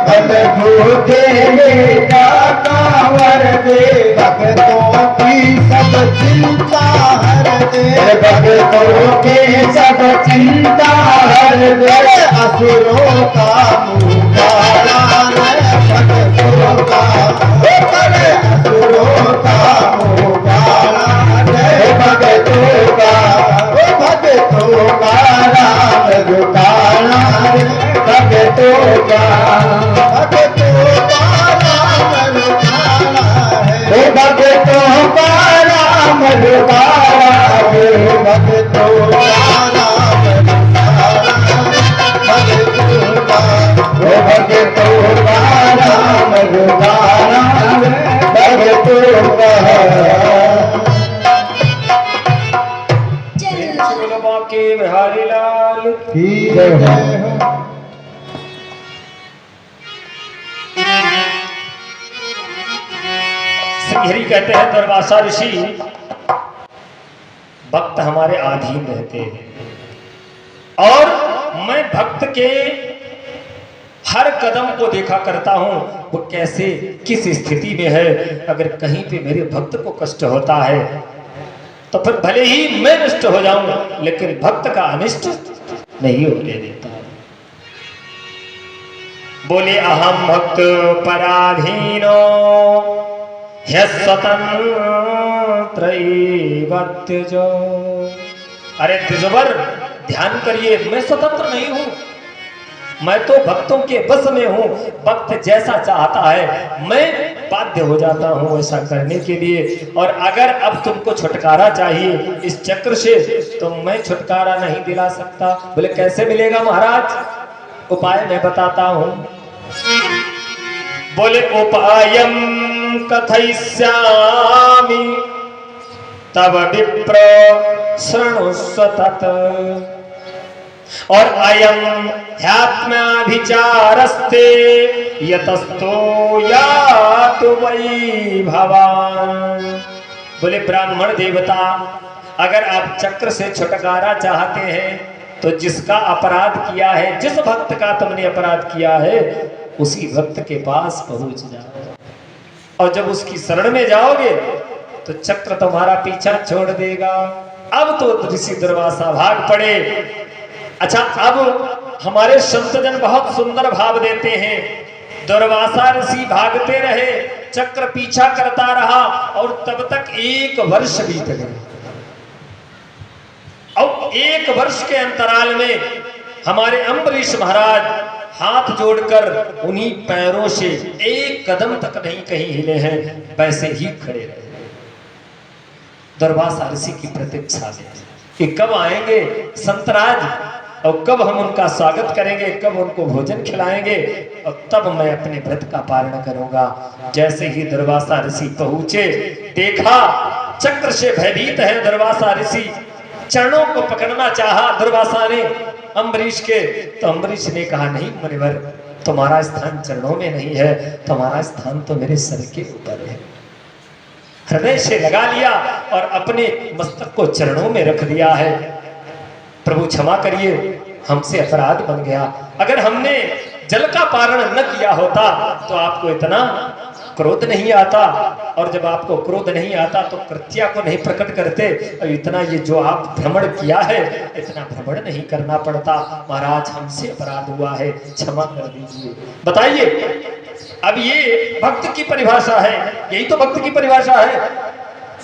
फल भूखे लेगा कांवर दे, भक्तों की सब चिंता हर दे, भक्तों की सब चिंता हर दे, असुरों का मुँह काला है, भक्तों का करे, असुरों का मुँह काला है, भक्तों का राम रुकाना है, भक्तों का राम रुकाना है, भक्तों का राम रुकाना है, भक्तों का राम भक्तों का राम रुकाना है, भक्तों का के बिहारी लाल की जय हो। सिंहरी कहते हैं दुर्वासा ऋषि भक्त हमारे अधीन रहते हैं और मैं भक्त के हर कदम को देखा करता हूं, वो कैसे किस स्थिति में है। अगर कहीं पे मेरे भक्त को कष्ट होता है तो फिर भले ही मैं नष्ट हो जाऊं, लेकिन भक्त का अनिष्ट नहीं होने देता। बोले अहम भक्त पराधीनो स्वतंत्र जो। अरे तिजबर ध्यान करिए, मैं स्वतंत्र नहीं हूं, मैं तो भक्तों के बस में हूं। भक्त जैसा चाहता है मैं बाध्य हो जाता हूं ऐसा करने के लिए। और अगर अब तुमको छुटकारा चाहिए इस चक्र से तो मैं छुटकारा नहीं दिला सकता। बोले कैसे मिलेगा महाराज? उपाय मैं बताता हूं। बोले उपायम कथयिष्यामि तब विप्र शृणुष्व तत्। और अयम ह्यात्माभिचारस्ते यतस्तो यातु वै भवान। बोले ब्राह्मण देवता, अगर आप चक्र से छुटकारा चाहते हैं तो जिसका अपराध किया है, जिस भक्त का तुमने अपराध किया है उसी भक्त के पास पहुंच जाओ। और जब उसकी शरण में जाओगे तो चक्र तुम्हारा पीछा छोड़ देगा। अब तो ऋषि दुर्वासा भाग पड़े। अच्छा, अब हमारे संतजन बहुत सुंदर भाव देते हैं। दुर्वासा ऋषि भागते रहे, चक्र पीछा करता रहा और तब तक 1 वर्ष बीत गए। और 1 वर्ष के अंतराल में हमारे अम्बरीश महाराज हाथ जोड़कर उन्हीं पैरों से 1 कदम तक नहीं कहीं हिले हैं, वैसे ही खड़े रहे। दुर्वासा ऋषि की प्रतीक्षा में कि कब आएंगे संतराज और कब हम उनका स्वागत करेंगे, कब उनको भोजन खिलाएंगे और तब मैं अपने व्रत का पालन करूंगा। जैसे ही दुर्वासा ऋषि पहुंचे, देखा चक्र से भयभीत है दुर्वासा ऋषि। चरणों को पकड़ना चाहा दुर्वासा ने अम्बरीश के, तो अम्बरीश ने कहा नहीं मुनिवर, तुम्हारा स्थान चरणों में नहीं है, तुम्हारा स्थान तो मेरे सर के ऊपर है। हृदय से लगा लिया और अपने मस्तक को चरणों में रख दिया है। प्रभु क्षमा करिए, हमसे अपराध बन गया। अगर हमने जल का पारण न किया होता तो आपको इतना क्रोध नहीं आता, और जब आपको क्रोध नहीं आता तो कृत्या को नहीं प्रकट करते, और इतना ये जो आप भ्रमण किया है इतना भ्रमण नहीं करना पड़ता। महाराज हमसे अपराध हुआ है, क्षमा कर दीजिए। बताइए, अब ये भक्त की परिभाषा है, यही तो भक्त की परिभाषा है।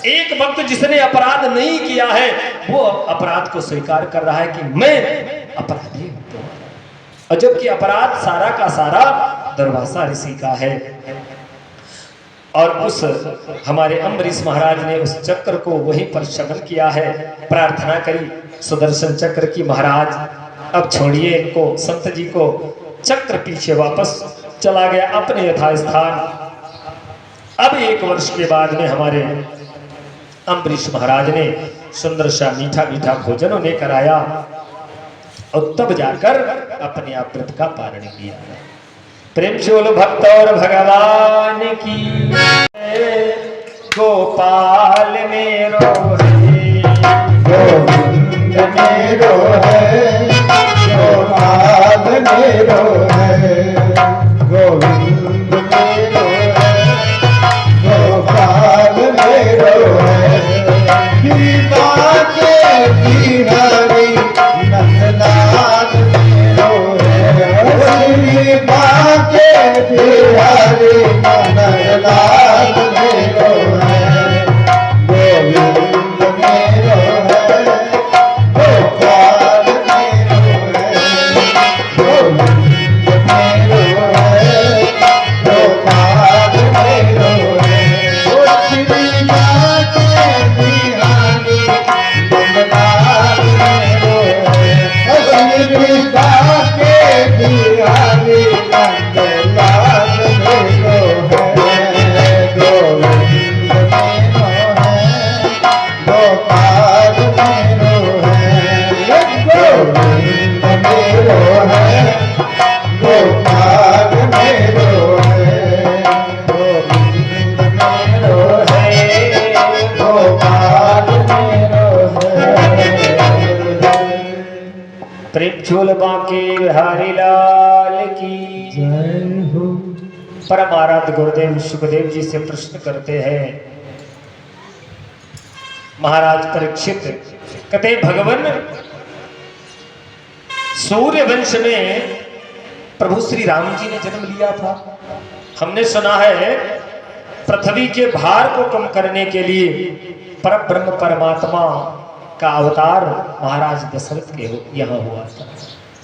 एक भक्त जिसने अपराध नहीं किया है वो अपराध को स्वीकार कर रहा है कि मैं अपराधी हूं, और जबकि अपराध सारा का सारा दुर्वासा ऋषि का है। और उस हमारे अम्बरीश महाराज ने उस चक्र को वहीं पर शमन किया है, प्रार्थना करी सुदर्शन चक्र की, महाराज अब छोड़िए इनको, संत जी को। चक्र पीछे वापस चला गया अपने यथास्थान। अब 1 वर्ष के बाद में हमारे अम्बरीश महाराज ने सुंदर सा मीठा मीठा भोजन उन्हें कराया और तब जाकर अपने आप व्रत का पारण किया। प्रेम से बोलो भक्त और भगवान की। गोपाल मेरो है, गोविंद मेरो है, गोपाल मेरो है, गोविंद बिहारी नंद लाल मेरो है, गोविंद मेरो है, गोपाल मेरो है, गोविंद मेरो है, गोपाल मेरो है, ओ श्री नाथ बिहारी नंद लाल मेरो है, श्री नाथ बिहारी नंद लाल मेरो है, गोविंद मेरो है, गोपाल मेरो है, गोविंद मेरो है, गोपाल मेरो है, गोविंद मेरो है, गोपाल मेरो है। प्रेम झूल बांके बिहारी लाल की जय हो। परम आराध्य गुरुदेव सुखदेव जी से प्रश्न करते हैं, महाराज परीक्षित कहते भगवान सूर्य वंश में प्रभु श्री राम जी ने जन्म लिया था। हमने सुना है पृथ्वी के भार को कम करने के लिए परम ब्रह्म परमात्मा का अवतार महाराज दशरथ के यहाँ हुआ था।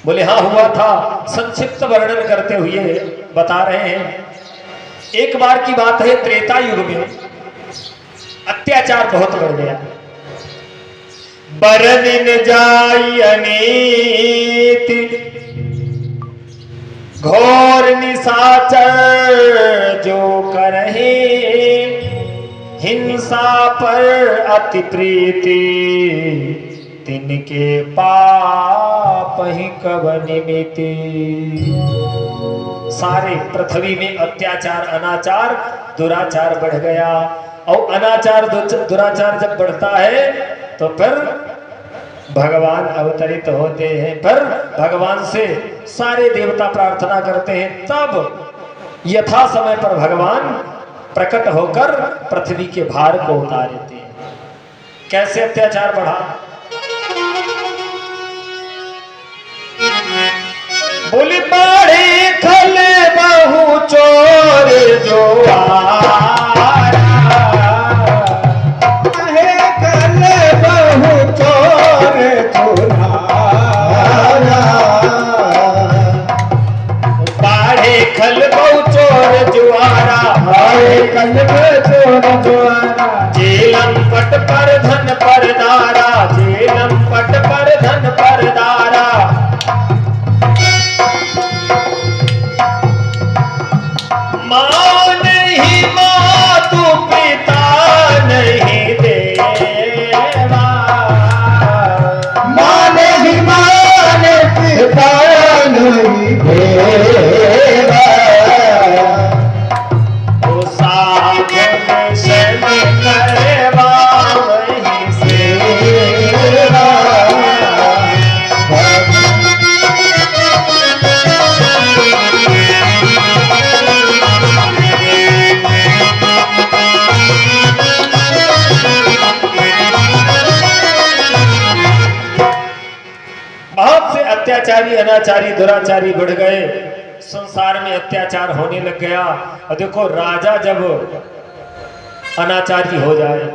बोले हाँ हुआ था। संक्षिप्त वर्णन करते हुए बता रहे हैं, एक बार की बात है, त्रेता युग में अत्याचार बहुत बढ़ गया। बरदिन जाई अनीति घोर निशाचर जो करहे, हिंसा पर अति प्रीति तिनके पाप ही कब निमिति। सारे पृथ्वी में अत्याचार अनाचार दुराचार बढ़ गया, और अनाचार दुराचार जब बढ़ता है तो फिर भगवान अवतरित होते हैं, फिर भगवान से सारे देवता प्रार्थना करते हैं, तब यथा समय पर भगवान प्रकट होकर पृथ्वी के भार को उतारते हैं। कैसे अत्याचार बढ़ा? बोली बाढ़े खल बहु चोर जो आरा, है कल बहु चोर चुराया, बाढ़े खल बहु चोर जुआरा, है कल चोर चुराया, जेलम पट पर धन पर दारा, जेलम पट पर धन पर दारा। माँ नहीं मातु पिता नहीं देवा, माने ही माने पिता नहीं देवा, तो साधन शन करवा वहीं सेवा। बहुत से अत्याचारी अनाचारी दुराचारी बढ़ गए, संसार में अत्याचार होने लग गया। और देखो राजा जब अनाचारी हो जाए,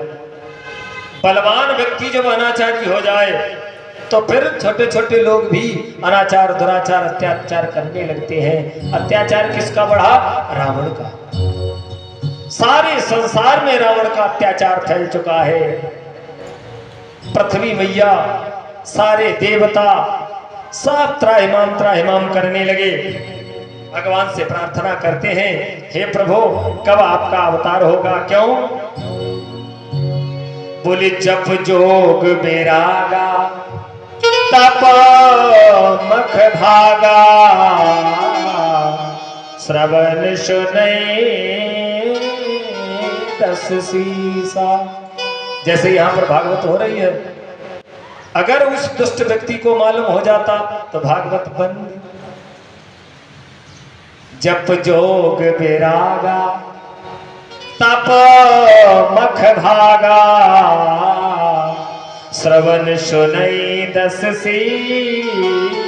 बलवान व्यक्ति जब अनाचारी हो जाए, तो फिर छोटे छोटे लोग भी अनाचार दुराचार अत्याचार करने लगते हैं। अत्याचार किसका बढ़ा? रावण का। सारे संसार में रावण का अत्याचार फैल चुका है। पृथ्वी मैया सारे देवता सब त्राहिमाम करने लगे, भगवान से प्रार्थना करते हैं, हे प्रभु कब आपका अवतार होगा? क्यों? बोले जप जोग बेरागा तप मख भागा, श्रवण सुनई दस सीसा। जैसे यहाँ पर भागवत हो रही है, अगर उस दुष्ट व्यक्ति को मालूम हो जाता तो भागवत बंद। जप जोग बेरागा तप मख भागा, श्रवण सुनई दस सीसा।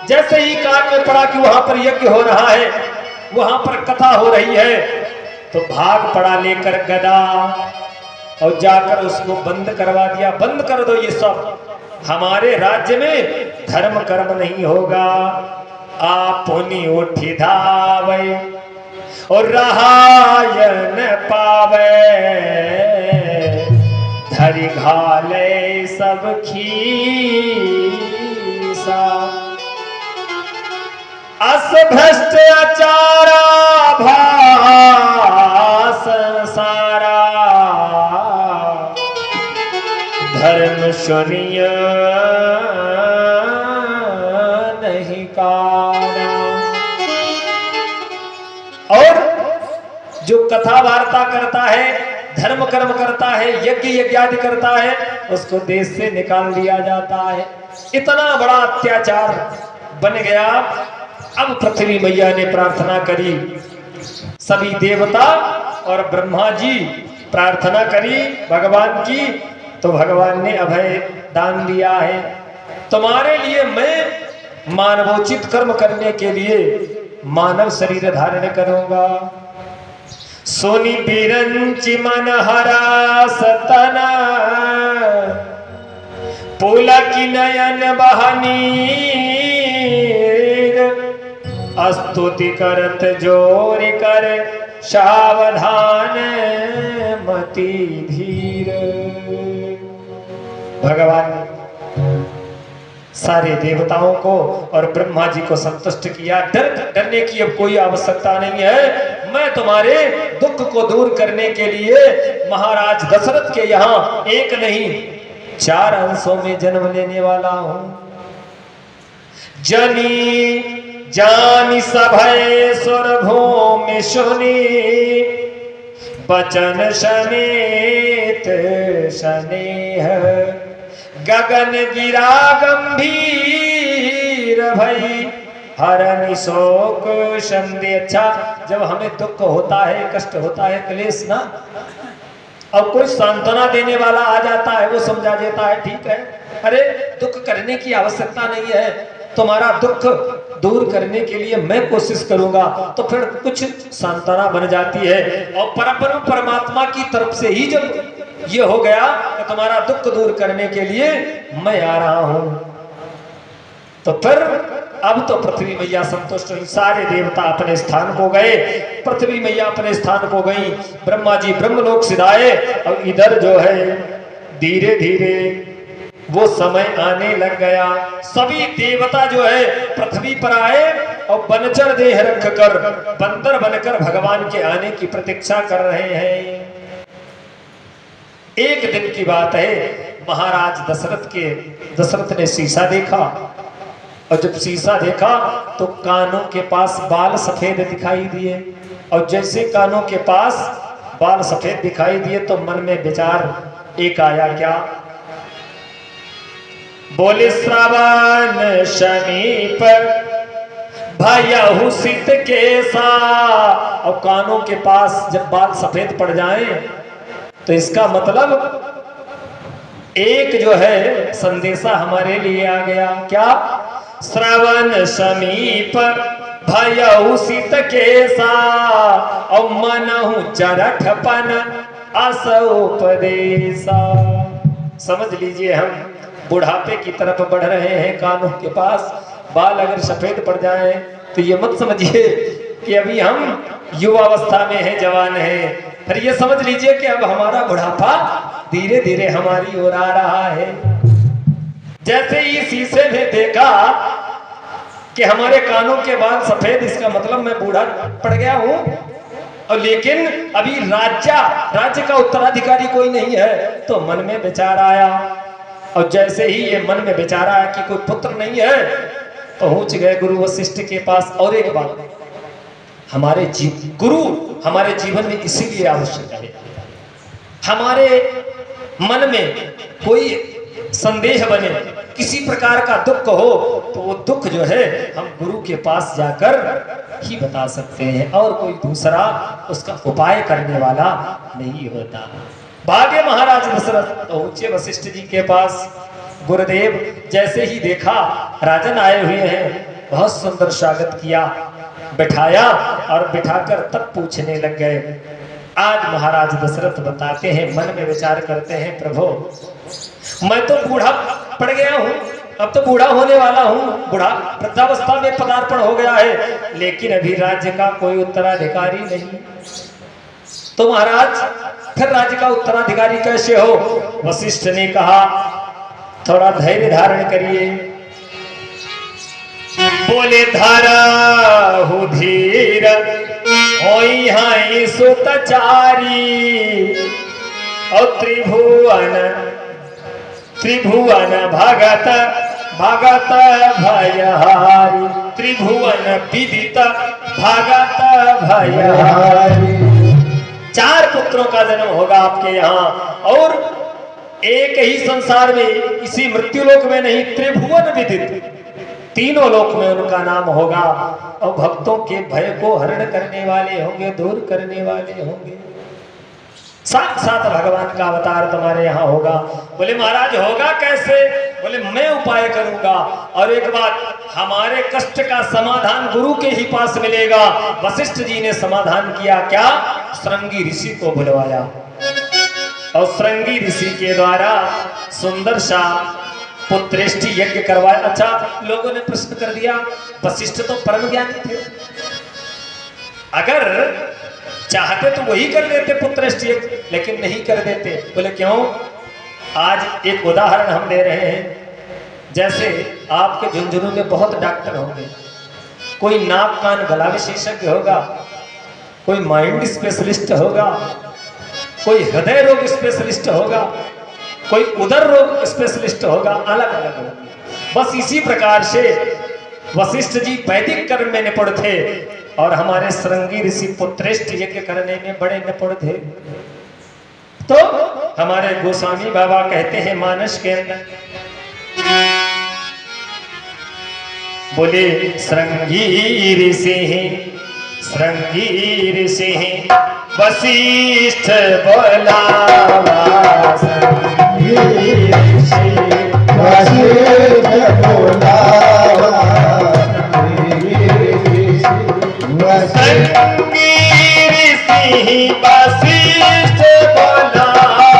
जैसे ही कान में पड़ा कि वहां पर यज्ञ हो रहा है, वहां पर कथा हो रही है, तो भाग पड़ा लेकर गदा और जाकर उसको बंद करवा दिया। बंद कर दो ये सब, हमारे राज्य में धर्म कर्म नहीं होगा। आप उठी धावे और रहायन पावे, धरि घाले सब खीसा। अस भ्रष्ट आचारा भास सारा, धर्म सुनिय नहीं कारा। और जो कथा वार्ता करता है, धर्म कर्म करता है, यज्ञ यज्ञादि करता है, उसको देश से निकाल दिया जाता है। इतना बड़ा अत्याचार बन गया। अब पृथ्वी मैया ने प्रार्थना करी, सभी देवता और ब्रह्मा जी प्रार्थना करी भगवान की, तो भगवान ने अभय दान दिया है। तुम्हारे लिए मैं मानवोचित कर्म करने के लिए मानव शरीर धारण करूंगा। सोनी बिरंचि मन हरा सतना, पुलकी नयन बहनी, स्तुति करत जोर कर सावधान मति धीर। भगवान सारे देवताओं को और ब्रह्मा जी को संतुष्ट किया। डरने की अब कोई आवश्यकता नहीं है। मैं तुम्हारे दुख को दूर करने के लिए महाराज दशरथ के यहाँ एक नहीं 4 अंशों में जन्म लेने वाला हूं। जनी जानी सभय सुर भूमि सुनी, बचन समेत स्नेह, गगन गिरा गंभीर भई, हरनि शोक संदेह। अच्छा, जब हमें दुख होता है, कष्ट होता है, क्लेश ना, और कोई सांत्वना देने वाला आ जाता है, वो समझा देता है ठीक है, अरे दुख करने की आवश्यकता नहीं है, तुम्हारा दुख दूर करने के लिए मैं कोशिश करूंगा, तो फिर कुछ सांत्वना बन जाती है। और परब्रह्म परमात्मा की तरफ से ही जब ये हो गया कि तुम्हारा दुख दूर करने के लिए मैं आ रहा हूं, तो फिर अब तो पृथ्वी मैया संतुष्ट हुई। सारे देवता अपने स्थान को गए, पृथ्वी मैया अपने स्थान को गई, ब्रह्मा जी ब्रह्मलोक सिधाए, और इधर जो है धीरे धीरे वो समय आने लग गया। सभी देवता जो है पृथ्वी पर आए और बनचर देह रखकर बंदर बनकर भगवान के आने की प्रतीक्षा कर रहे हैं। एक दिन की बात है, महाराज दशरथ ने शीशा देखा, और जब शीशा देखा तो कानों के पास बाल सफेद दिखाई दिए, और जैसे कानों के पास बाल सफेद दिखाई दिए तो मन में विचार एक आया, क्या? बोले श्रावण समीप भयहु सित केसा। और कानों के पास जब बाल सफेद पड़ जाएं तो इसका मतलब एक जो है संदेशा हमारे लिए आ गया, क्या? श्रवण समीप भयहु सित केसा, और मनहु चरठपन असोपदेशा। समझ लीजिए, हम बुढ़ापे की तरफ बढ़ रहे हैं, कानों के पास बाल अगर सफेद पड़ जाए तो ये मत समझिए कि अभी हम युवावस्था में हैं, जवान हैं, फिर ये समझ लीजिए कि अब हमारा बुढ़ापा धीरे धीरे हमारी ओर आ रहा है। जैसे ही शीशे में देखा कि हमारे कानों के बाल सफेद, इसका मतलब मैं बूढ़ा पड़ गया हूं, और लेकिन अभी राज्य का उत्तराधिकारी कोई नहीं है, तो मन में विचार आया। और जैसे ही ये मन में विचार आया कि कोई पुत्र नहीं है, पहुंच गए गुरु वशिष्ठ के पास। और एक बात, गुरु हमारे जीवन में इसीलिए आवश्यक है। हमारे मन में कोई संदेह बने, किसी प्रकार का दुख हो, तो वो दुख जो है हम गुरु के पास जाकर ही बता सकते हैं, और कोई दूसरा उसका उपाय करने वाला नहीं होता। भाग्य महाराज दशरथ पहुंचे वशिष्ठ जी के पास। गुरुदेव जैसे ही देखा राजन आए हुए हैं, बहुत सुंदर स्वागत किया, बिठाया और बिठाकर तब पूछने लग गए। आज महाराज दशरथ बताते हैं, मन में विचार करते हैं, प्रभु मैं तो बूढ़ा पड़ गया हूँ, अब तो बूढ़ा होने वाला हूँ, बूढ़ा वृद्धावस्था में पदार्पण हो गया है, लेकिन अभी राज्य का कोई उत्तराधिकारी नहीं। तो महाराज फिर राज्य का उत्तराधिकारी कैसे हो? वशिष्ठ ने कहा थोड़ा धैर्य धारण करिए। बोले धारा हो धीर होई हाई सुतचारी और त्रिभुवन भगत भगत भयहारी, त्रिभुवन विदित भगत भयहारी। 4 पुत्रों का जन्म होगा आपके यहाँ, और एक ही संसार में, इसी मृत्युलोक में नहीं, त्रिभुवन विदित, तीनों लोक में उनका नाम होगा। और भक्तों के भय को हरण करने वाले होंगे, दूर करने वाले होंगे। साक्षात भगवान का अवतार तुम्हारे यहाँ होगा। बोले महाराज होगा कैसे? बोले मैं उपाय करूंगा, और एक बात, हमारे कष्ट का समाधान गुरु के ही पास मिलेगा। वशिष्ठ जी ने समाधान किया, क्या? श्रृंगी ऋषि को बुलवाया और श्रृंगी ऋषि के द्वारा सुंदर सा पुत्रेष्टि यज्ञ करवाया। अच्छा, लोगों ने प्रश्न कर दिया, वशिष्ठ तो परम ज्ञानी थे, अगर चाहते तो वही कर देते पुत्रेष्टि यज्ञ, लेकिन नहीं कर देते। बोले क्यों? आज एक उदाहरण हम ले रहे हैं। जैसे आपके झुंझुनू में बहुत डॉक्टर होंगे, कोई नाक कान गला विशेषज्ञ होगा, कोई माइंड स्पेशलिस्ट होगा, कोई हृदय रोग स्पेशलिस्ट होगा, कोई उदर रोग स्पेशलिस्ट होगा, अलग अलग होगा। बस इसी प्रकार से वशिष्ठ जी वैदिक कर्म में निपुण थे, और हमारे श्रृंगी ऋषि पुत्रेष्टि यज्ञ करने में बड़े निपुण थे। तो हमारे गोस्वामी बाबा कहते हैं मानस के अंदर, बोले श्रृंगी ऋषि वशिष्ठ बोलावा, श्रृंगी ऋषि वशिष्ठ बोलावा, श्रृंगी ऋषि वशिष्ठ बोलावा,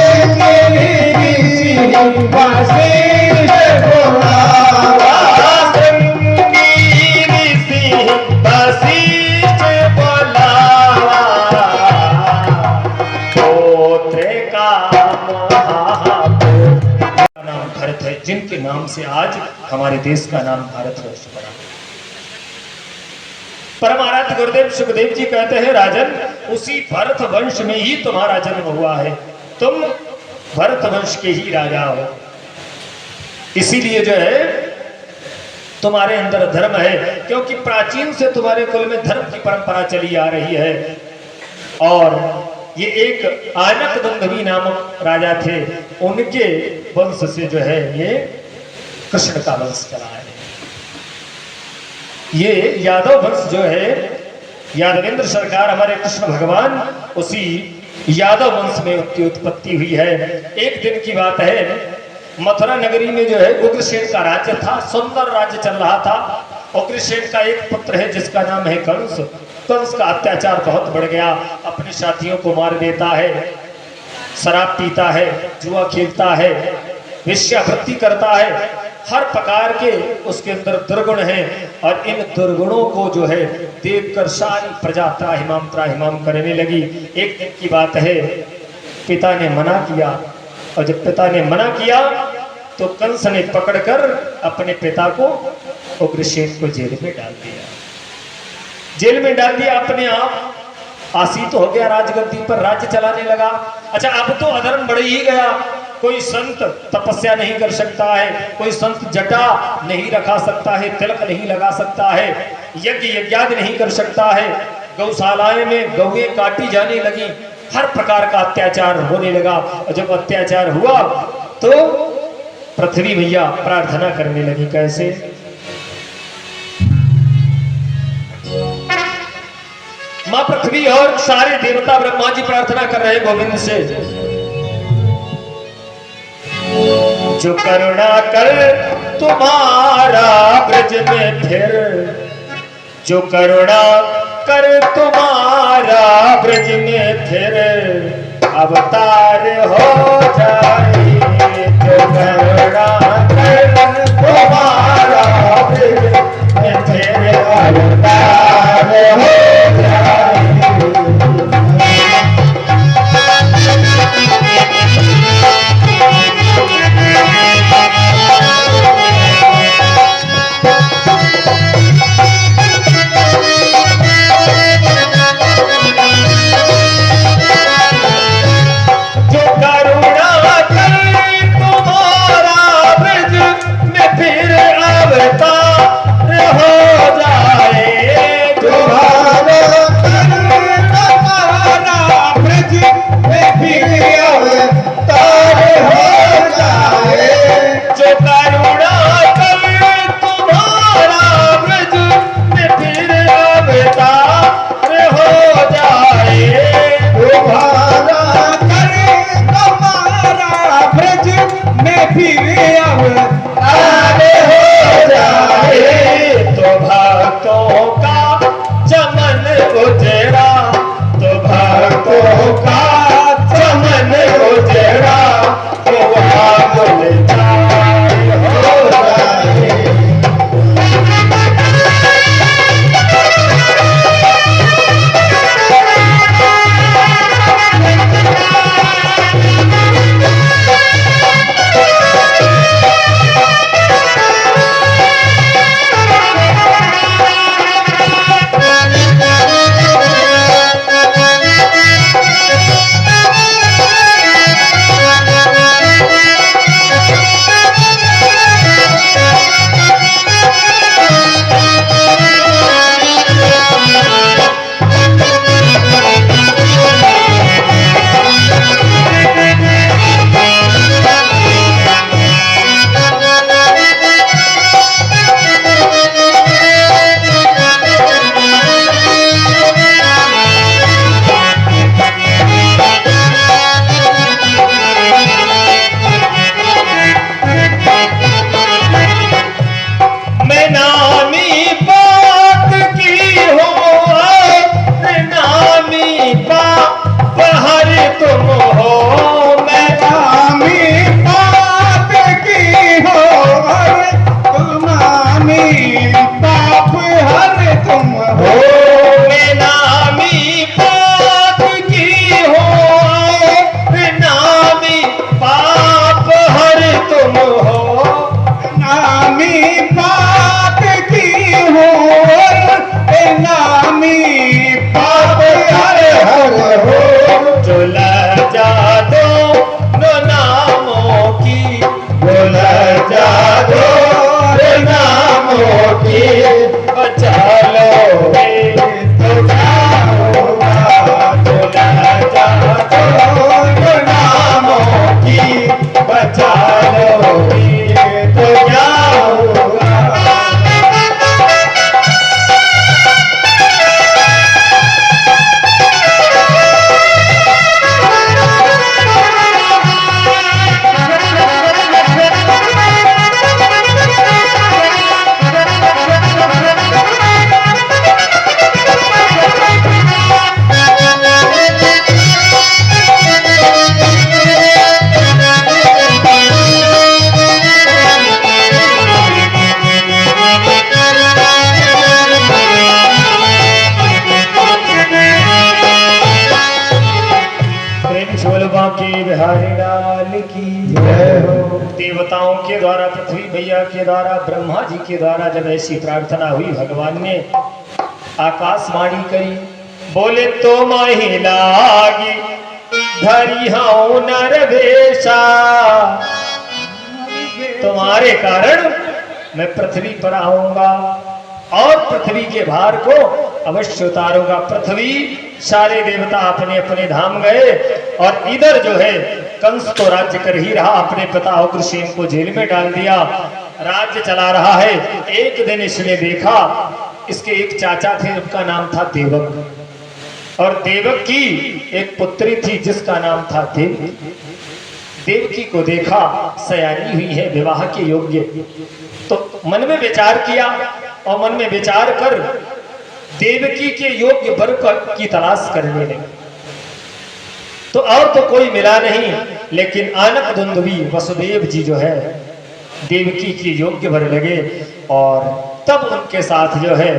श्रृंगी ऋषि वशिष्ठ बोलावा, श्रृंगी ऋषि वशिष्ठ बोलावा। पोत्र का नाम भरत है, जिनके नाम से आज हमारे देश का नाम भारतवर्ष बना। परमाराध्य गुरुदेव सुखदेव जी कहते हैं, राजन उसी भरत वंश में ही तुम्हारा जन्म हुआ है, तुम भरत वंश के ही राजा हो, इसीलिए जो है तुम्हारे अंदर धर्म है, क्योंकि प्राचीन से तुम्हारे कुल में धर्म की परंपरा चली आ रही है। और ये एक आनक दुंदुभी नामक राजा थे, उनके वंश से जो है ये कृष्ण का वंश चला है। ये यादव वंश जो है, यादवेंद्र सरकार हमारे कृष्ण भगवान उसी यादव वंश में उनकी उत्पत्ति हुई है। एक दिन की बात है, मथुरा नगरी में जो है उग्रसेन का राज्य था, सुंदर राज्य चल रहा था। उग्रसेन का एक पुत्र है जिसका नाम है कंस। कंस का अत्याचार बहुत बढ़ गया, अपने साथियों को मार देता है, शराब पीता है, जुआ खेलता है, वेश्यावृत्ति करता है, हर प्रकार के उसके अंदर दुर्गुण हैं। और इन दुर्गुणों को जो है देखकर सारी प्रजा त्राहिमाम करने लगी। एक दिन की बात है, पिता ने मना किया, और जब पिता ने मना किया तो कंस ने पकड़कर अपने पिता को, उग्रसेन को जेल में डाल दिया। जेल में डाल दिया, अपने आप आसीत हो गया राजगद्दी पर, राज्य चलाने लगा। अच्छा, अब तो अधर्म बढ़ ही गया, कोई संत तपस्या नहीं कर सकता है, कोई संत जटा नहीं रखा सकता है, तिलक नहीं लगा सकता है, यज्ञ यज्ञादि नहीं कर सकता है, गौशालाएं में गौएं काटी जाने लगी, हर प्रकार का अत्याचार होने लगा। और जब अत्याचार हुआ तो पृथ्वी मैया प्रार्थना करने लगी। कैसे? मां पृथ्वी और सारे देवता ब्रह्मा जी प्रार्थना कर रहे गोविंद से, जो करुणा कर तुम्हारा ब्रज में फिर जो करुणा कर तुम्हारा ब्रज में फिर अवतार हो जाए। जो करुणा कर तुम्हारा ब्रज में फिर अवतार हो जाए। देवताओं के द्वारा, पृथ्वी भैया के द्वारा, ब्रह्मा जी के द्वारा जब ऐसी प्रार्थना हुई, भगवान ने आकाशवाणी करी, बोले तो माही लागी धरी हूं नरवेशा, तुम्हारे कारण मैं पृथ्वी पर आऊंगा और पृथ्वी के भार को अवश्य उतारूंगा। पृथ्वी सारे देवता अपने अपने धाम गए और इधर जो है कंस तो राज्य कर ही रहा, अपने पिता उग्रसेन को जेल में डाल दिया, राज्य चला रहा है। एक दिन इसने देखा, इसके एक चाचा थे, उनका नाम था देवक, और देवक की एक पुत्री थी जिसका नाम था देवकी। देवकी को देखा सयानी हुई है, विवाह के योग्य, तो मन में विचार किया और मन में विचार कर देवकी के योग्य वर की तलाश करने लगे। तो और तो कोई मिला नहीं, लेकिन आनक दुंदुभी वसुदेव जी जो है देवकी की योग्य वर लगे और तब उनके साथ जो है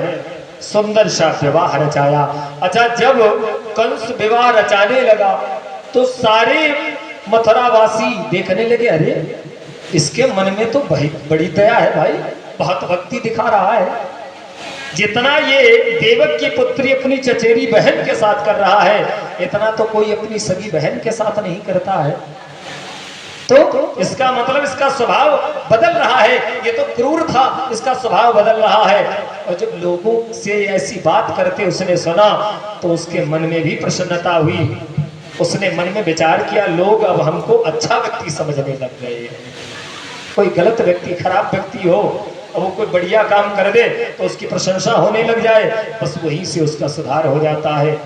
सुंदर सा विवाह रचाया। अच्छा, जब कंस विवाह रचाने लगा तो सारे मथुरावासी देखने लगे, अरे इसके मन में तो बड़ी दया है भाई, बहुत भक्ति दिखा रहा है। जितना ये देवक की पुत्री अपनी चचेरी बहन के साथ कर रहा है, इतना तो कोई अपनी सगी बहन के साथ नहीं करता है। तो इसका मतलब इसका स्वभाव बदल रहा है। ये तो क्रूर था, इसका स्वभाव बदल रहा है। और जब लोगों से ऐसी बात करते उसने सुना तो उसके मन में भी प्रसन्नता हुई। उसने मन में विचार किया, लोग अब हमको अच्छा व्यक्ति समझने लग गए हैं। कोई गलत व्यक्ति, खराब व्यक्ति हो, अब वो कोई बढ़िया काम कर दे तो उसकी प्रशंसा होने लग जाए, बस वहीं से उसका सुधार हो जाता है।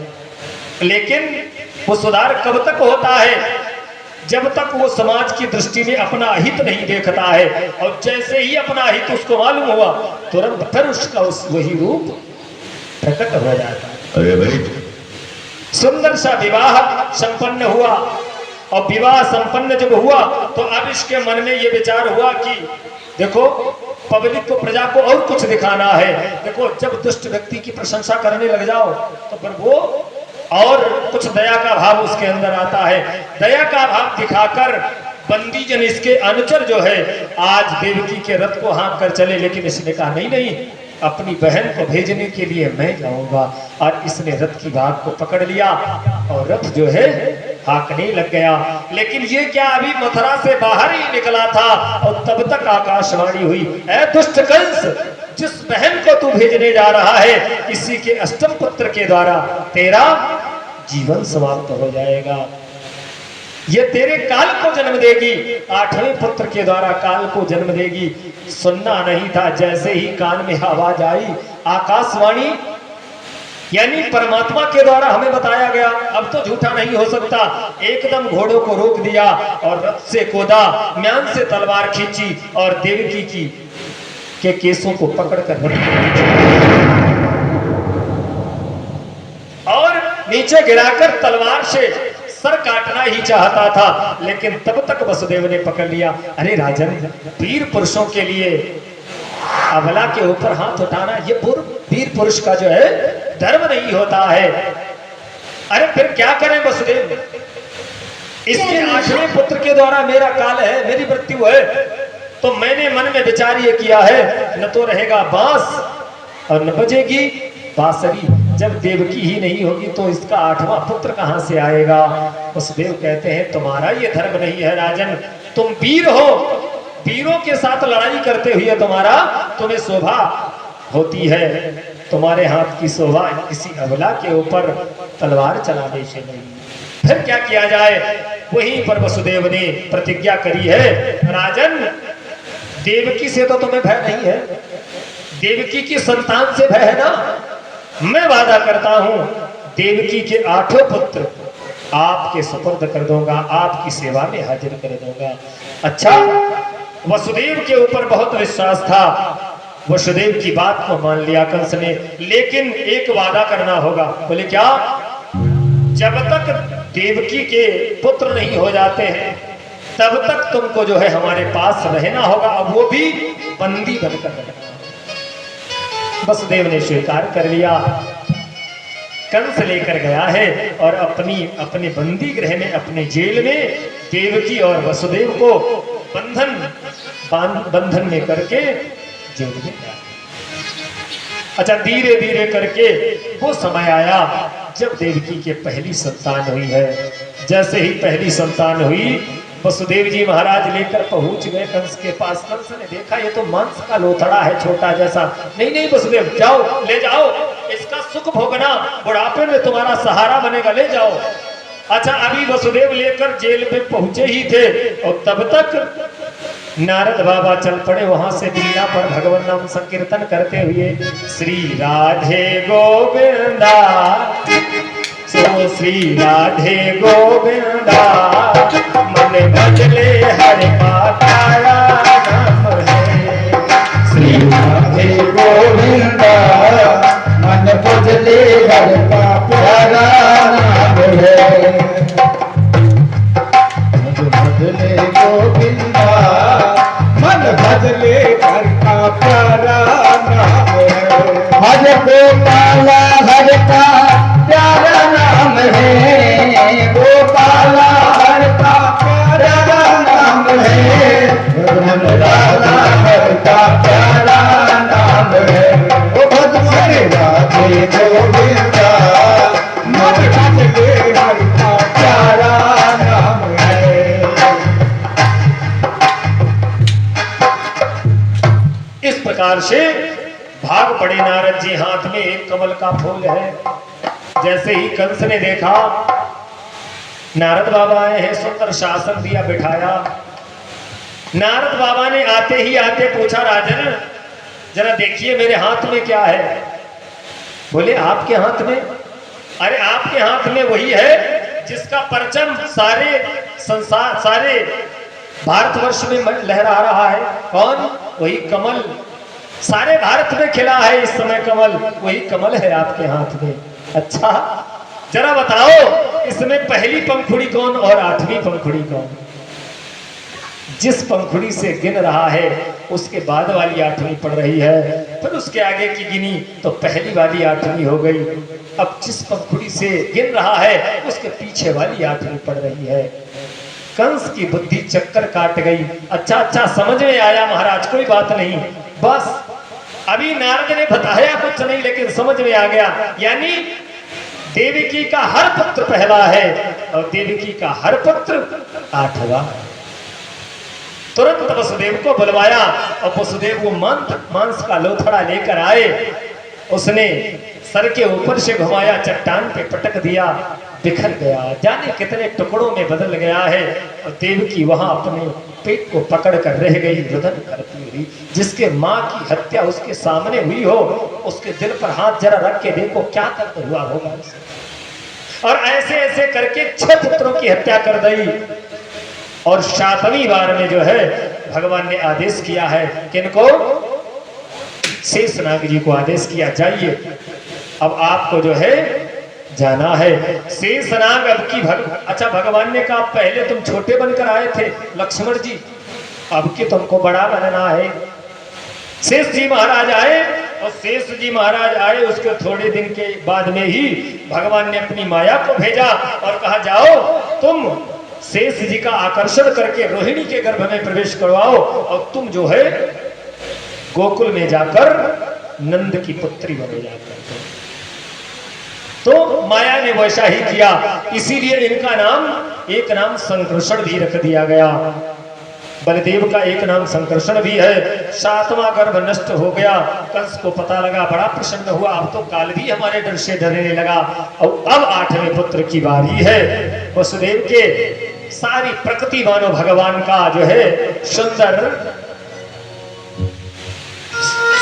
लेकिन वो सुधार कब तक होता है? जब तक वो समाज की दृष्टि में अपना हित नहीं देखता है। और जैसे ही अपना हित उसको मालूम हुआ, तुरंत फिर उसका वही रूप प्रकट हो जाता है। अरे भाई, सुंदर सा विवाह संपन्न हुआ। और विवाह संपन्न जब हुआ तो अब इसके मन में ये विचार हुआ कि देखो, पब्लिक को, प्रजा को और कुछ दिखाना है। देखो, जब दुष्ट व्यक्ति की प्रशंसा करने लग जाओ तो फिर वो और कुछ दया का भाव उसके अंदर आता है। दया का भाव दिखाकर बंदी जन, इसके अनुचर जो है, आज देवकी के रथ को हाँक कर चले। लेकिन इसने कहा नहीं नहीं, अपनी बहन को भेजने के लिए मैं जाऊंगा। और इसने रथ की बात को पकड़ लिया और रथ जो है हाँकने लग गया। लेकिन ये क्या, अभी मथुरा से बाहर ही निकला था और तब तक आकाशवाणी हुई, ऐ दुष्ट कंस, जिस बहन को तू भेजने जा रहा है, इसी के अष्टम पुत्र के द्वारा तेरा जीवन समाप्त हो जाएगा। ये तेरे काल को जन्म देगी, 8वें पुत्र के द्वारा काल को जन्म देगी। सुनना नहीं था, जैसे ही कान में आवाज आई, आकाशवाणी यानी परमात्मा के द्वारा हमें बताया गया, अब तो झूठा नहीं हो सकता। एकदम घोड़ों को रोक दिया और रथ से कूदा, म्यान से तलवार खींची और देवकी की के केसों को पकड़कर और नीचे गिराकर तलवार से सर काटना ही चाहता था। लेकिन तब तक वसुदेव ने पकड़ लिया। अरे राजन, वीर पुरुषों के लिए अबला के ऊपर हाथ उठाना ये वीर पुरुष का जो है धर्म नहीं होता है। अरे फिर क्या करें वसुदेव, इसके 8वें पुत्र के द्वारा मेरा काल है, मेरी मृत्यु है। तो मैंने मन में विचार ये किया है, न तो रहेगा बांस और न बजेगी बांसुरी। जब देवकी ही नहीं होगी तो इसका 8वां पुत्र कहां से आएगा? वसुदेव कहते हैं, तुम्हारा ये धर्म नहीं है राजन, तुम वीर हो, वीरों के साथ लड़ाई करते हुए तुम्हें शोभा होती है। तुम्हारे हाथ की शोभा किसी अबला के ऊपर तलवार चलाने से नहीं। फिर क्या किया जाए? वहीं पर वसुदेव ने प्रतिज्ञा करी है, राजन, देवकी से तो तुम्हें भय नहीं है, देवकी की संतान से भय है ना? मैं वादा करता हूं, देवकी के 8 पुत्र आपके सुपुर्द कर दूंगा, आपकी सेवा में हाजिर कर दूंगा। अच्छा, वसुदेव के ऊपर बहुत विश्वास था, वसुदेव की बात को मान लिया कंस ने। लेकिन एक वादा करना होगा। बोले क्या? जब तक देवकी के पुत्र नहीं हो जाते हैं तब तक तुमको जो है हमारे पास रहना होगा, अब वो भी बंदी बनकर रहना। वसुदेव ने स्वीकार कर लिया। कंस लेकर गया है और अपने बंदी गृह में, अपने जेल में देवकी और वसुदेव को बंधन में करके जेल में गया। अच्छा, धीरे धीरे करके वो समय आया जब देवकी के पहली संतान हुई है। जैसे ही पहली संतान हुई, वसुदेव जी महाराज लेकर पहुंच गए कंस के पास। कंस ने देखा ये तो मांस का लोथड़ा है, छोटा जैसा। नहीं नहीं वसुदेव, जाओ, ले जाओ, इसका सुख भोगना, बुढ़ापे में तुम्हारा सहारा बनेगा, ले जाओ। अच्छा, अभी वसुदेव लेकर जेल में पहुंचे ही थे और तब तक नारद बाबा चल पड़े वहां से बीड़ा पर भगवान नाम संकीर्तन करते हुए, श्री राधे गोविंदा, श्री राधे गोविंदा, मन भजले हरि पाताया नाम है। श्री राधे गोविंदा, मन भजले हर का प्यारा नाम है। मन भजले गोविंदा, मन भजले हर का प्यारा नाम है। हर गोपाला हर का प्यारा नाम है, गोपाला हर का प्यारा नाम है, राम राधा हर का प्यारा नाम है। ओ भजले राधे गोविंदा, मन भजले हर का प्यारा नाम है। इस प्रकार से भाग पड़े नारद जी, हाथ में एक कमल का फूल है। जैसे ही कंस ने देखा नारद बाबा आए हैं, सुंदर शासन दिया बिठाया। नारद बाबा ने आते ही आते पूछा, राजन जरा देखिए मेरे हाथ में क्या है। बोले आपके हाथ में? अरे आपके हाथ में वही है जिसका परचम सारे संसार, सारे भारतवर्ष में लहरा रहा है। कौन? वही कमल, सारे भारत में खिला है इस समय कमल, वही कमल है आपके हाथ में। अच्छा जरा बताओ इसमें पहली पंखुड़ी कौन और आठवीं पंखुड़ी कौन? जिस पंखुड़ी से गिन रहा है उसके बाद वाली आठवीं पड़ रही है, फिर उसके आगे की गिनी तो पहली वाली आठवीं हो गई। अब जिस पंखुड़ी से गिन रहा है उसके पीछे वाली आठवीं पड़ रही है। कंस की बुद्धि चक्कर काट गई। अच्छा अच्छा समझ में आया महाराज, कोई बात नहीं, बस अभी नारद ने बताया कुछ नहीं लेकिन समझ में आ गया। यानी देवकी का हर पुत्र पहला है और देवकी का हर पुत्र आठवां। तुरंत वसुदेव को बुलवाया और वसुदेव वो मांस का लोथड़ा लेकर आए। उसने सर के ऊपर से घुमाया, चट्टान पे पटक दिया, बिखर गया, जाने कितने टुकड़ों में बदल गया है। और देवकी वहां अपने पेट को पकड़ कर रह गई रुदन करती हुई। जिसके माँ की हत्या उसके सामने हुई हो उसके दिल पर हाथ जरा रख के देखो क्या दर्द हुआ होगा उसे। और ऐसे ऐसे करके 6 पुत्रों की हत्या कर दी। और 7वीं बार में जो है भगवान ने आदेश किया है किनको? शेषनाग जी को आदेश किया, जाइए अब आपको जो है जाना है। शेषनाग अब की अच्छा भगवान ने कहा पहले तुम छोटे बनकर आए थे लक्ष्मण जी, अब की तुमको बड़ा बनना है। शेष जी महाराज आए और शेष जी महाराज आए उसके थोड़े दिन के बाद में ही भगवान ने अपनी माया को भेजा और कहा जाओ तुम शेष जी का आकर्षण करके रोहिणी के गर्भ में प्रवेश करवाओ और तुम जो है गोकुल में जाकर नंद की पुत्री बने जाकर। तो माया ने वैसा ही किया, इसीलिए इनका नाम एक नाम संकर्षण भी रख दिया गया। बलदेव का एक नाम संकर्षण भी है। 7वां गर्भ नष्ट हो गया। कंस को पता लगा, बड़ा प्रसन्न हुआ, अब तो काल भी हमारे डर से डरने लगा। और अब 8वें पुत्र की बारी है। वसुदेव के सारी प्रकृति मानो भगवान का जो है सुंदर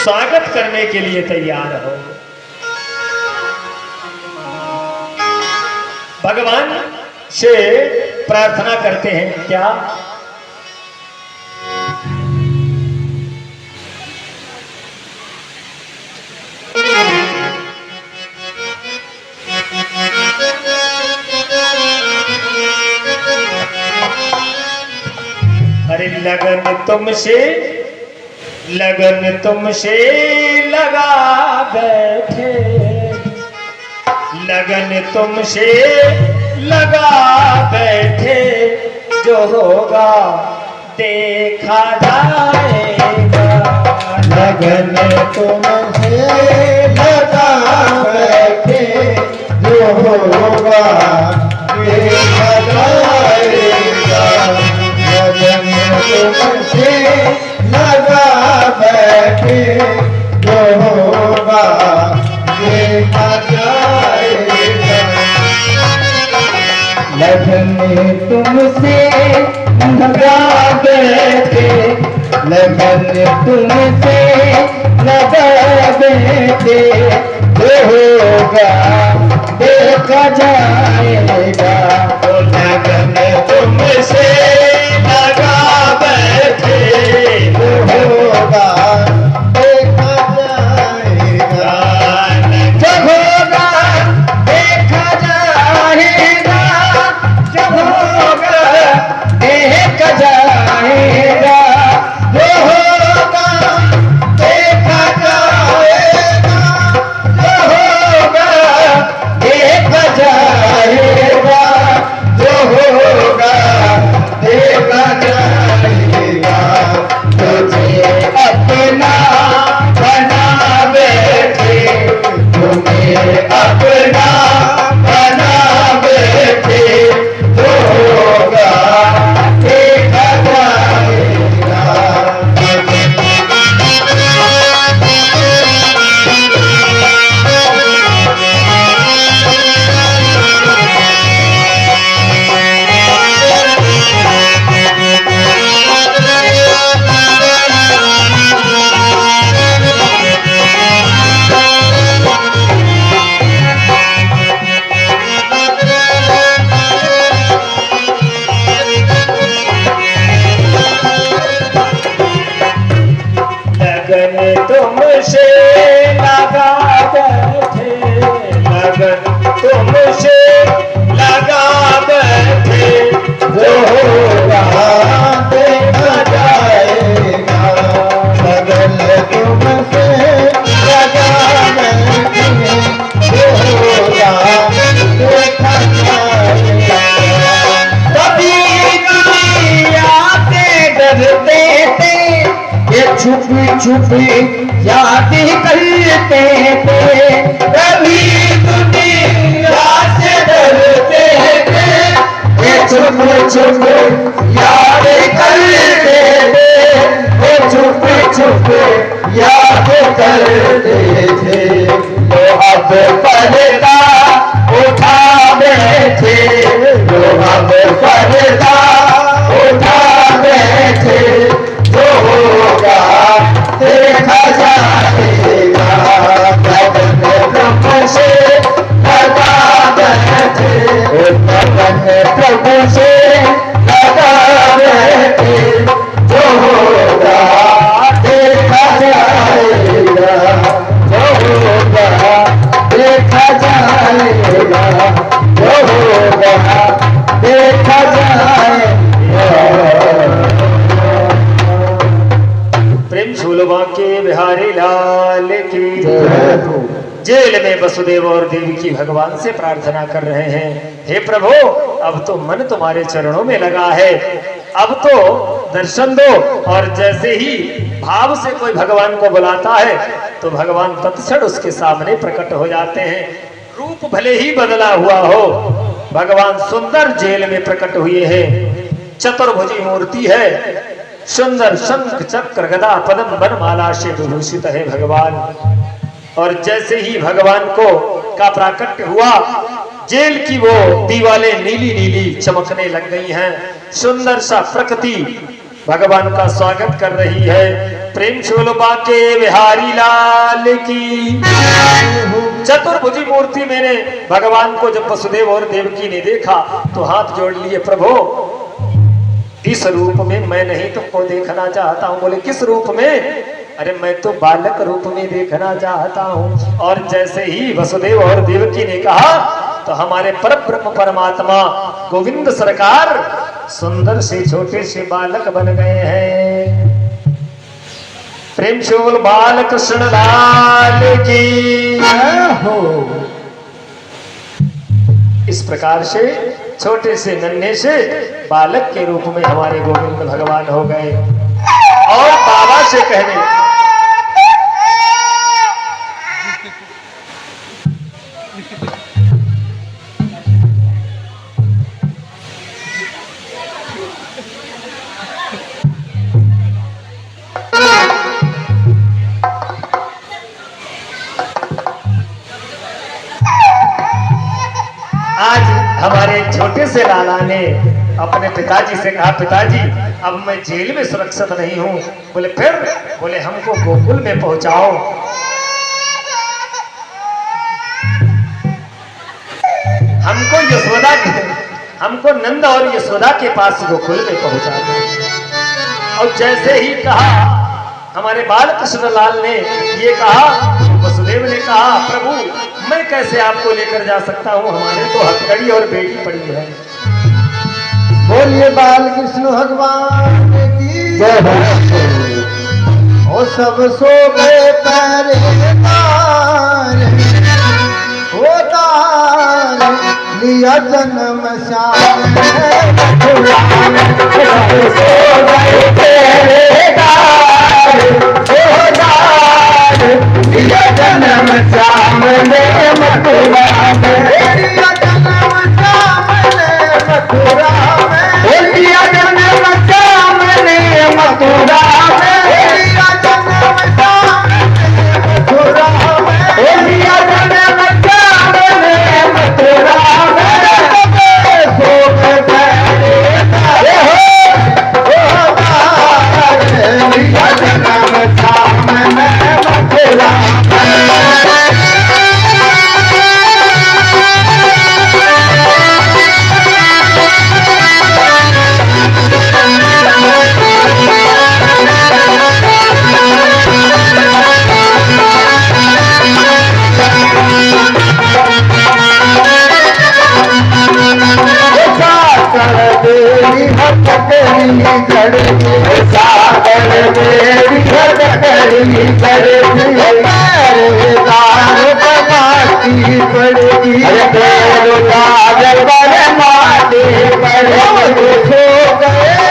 स्वागत करने के लिए तैयार हो। भगवान से प्रार्थना करते हैं क्या? अरे लगन तुमसे लगा बैठे, लगन तुमसे लगा बैठे, जो होगा देखा जाएगा। लगन तुमसे लगा बैठे, जो होगा देखा जाएगा। लगन तुमसे लगा बैठे, जो होगा देखा जाएगा। लगन तुमसे लगा बैठे, लगन तुमसे लगा बैठे, जो होगा देखा जाएगा। लगन तुमसे लगा बैठे, जो होगा देखा जाएगा। जो होगा से लगा बैठे, जो होगा देखा जाएगा, बगल तुमसे लगा बैठे, जो होगा देखा जाएगा। कभी दुनिया से डरते थे, ये छुपी छुपी याद करते थे, कभी दुनिया से डरते थे, ये छुपी छुपी याद करते थे, ये छुपी छुपी याद करते थे। लोहा पे पर्दा उठा बैठे, लोहा पे पर्दा उठा बैठे, जो होगा देखा जाएगा, पवन प्रभु से लगा बैठे, पवन प्रभु से लगा बैठे, जो होगा देखा जाएगा, जो होगा देखा जाएगा, जो होगा देखा जाएगा। प्रेम झूलवा के बिहारी लाल की। जेल में वसुदेव और देवकी भगवान से प्रार्थना कर रहे हैं, हे प्रभु अब तो मन तुम्हारे चरणों में लगा है, अब तो दर्शन दो। और जैसे ही भाव से कोई भगवान को बुलाता है तो भगवान तत्क्षण उसके सामने प्रकट हो जाते हैं। रूप भले ही बदला हुआ हो, भगवान सुंदर जेल में प्रकट हुए हैं। चतुर्भुजी मूर्ति है, सुंदर शंख चक्र गदा पद्म वनमाला से विभूषित है भगवान। और जैसे ही भगवान को का प्राकट्य हुआ, जेल की वो दीवारें नीली नीली चमकने लग गई हैं। सुंदर सा प्रकृति भगवान का स्वागत कर रही है। प्रेम शोलबा के बिहारी लाल की। चतुर्भुजी मूर्ति मैंने भगवान को जब वसुदेव और देवकी ने देखा तो हाथ जोड़ लिए, प्रभु इस रूप में मैं नहीं तुमको देखना चाहता हूँ। बोले किस रूप में? अरे मैं तो बालक रूप में देखना चाहता हूँ। और जैसे ही वसुदेव और देवकी ने कहा तो हमारे परब्रह्म परमात्मा गोविंद सरकार सुंदर से छोटे से बालक बन गए हैं। प्रेम शोल बाल कृष्ण लाल की हो। इस प्रकार से छोटे से नन्हे से बालक के रूप में हमारे गोविंद भगवान हो गए। और बाबा से कहने लगे, आज हमारे छोटे से लाला ने अपने पिताजी से कहा, पिताजी अब मैं जेल में सुरक्षित नहीं हूँ। बोले फिर? बोले हमको गोकुल में पहुंचाओ। हमको नंद और यशोदा के पास गोकुल में पहुंचा दो। और जैसे ही कहा, हमारे बाल कृष्ण लाल ने ये कहा, वसुदेव ने कहा, प्रभु मैं कैसे आपको लेकर जा सकता हूँ, हमारे तो हथकड़ी और बेटी पड़ी है। बोलिए बाल कृष्ण भगवान की जय हो। ओ सब सो गए पहरेदार, ओ दार लिया जन्म श्याम सो गए पहरेदार, ओ दार लिया जन्म श्याम ने मथुरा में, लिया जन्म श्याम ने मथुरा में, लिया जन्म श्याम ने मथुरा में, लिया जन्म श्याम ने मथुरा में, लिया जन्म श्याम ने मथुरा में। सो गए लिया जन्म श्याम ने मथुरा में। धड़की सागर मेरी धड़की दार बनाती पड़ेगी तेरो काजल पर माटी पड़े सो गए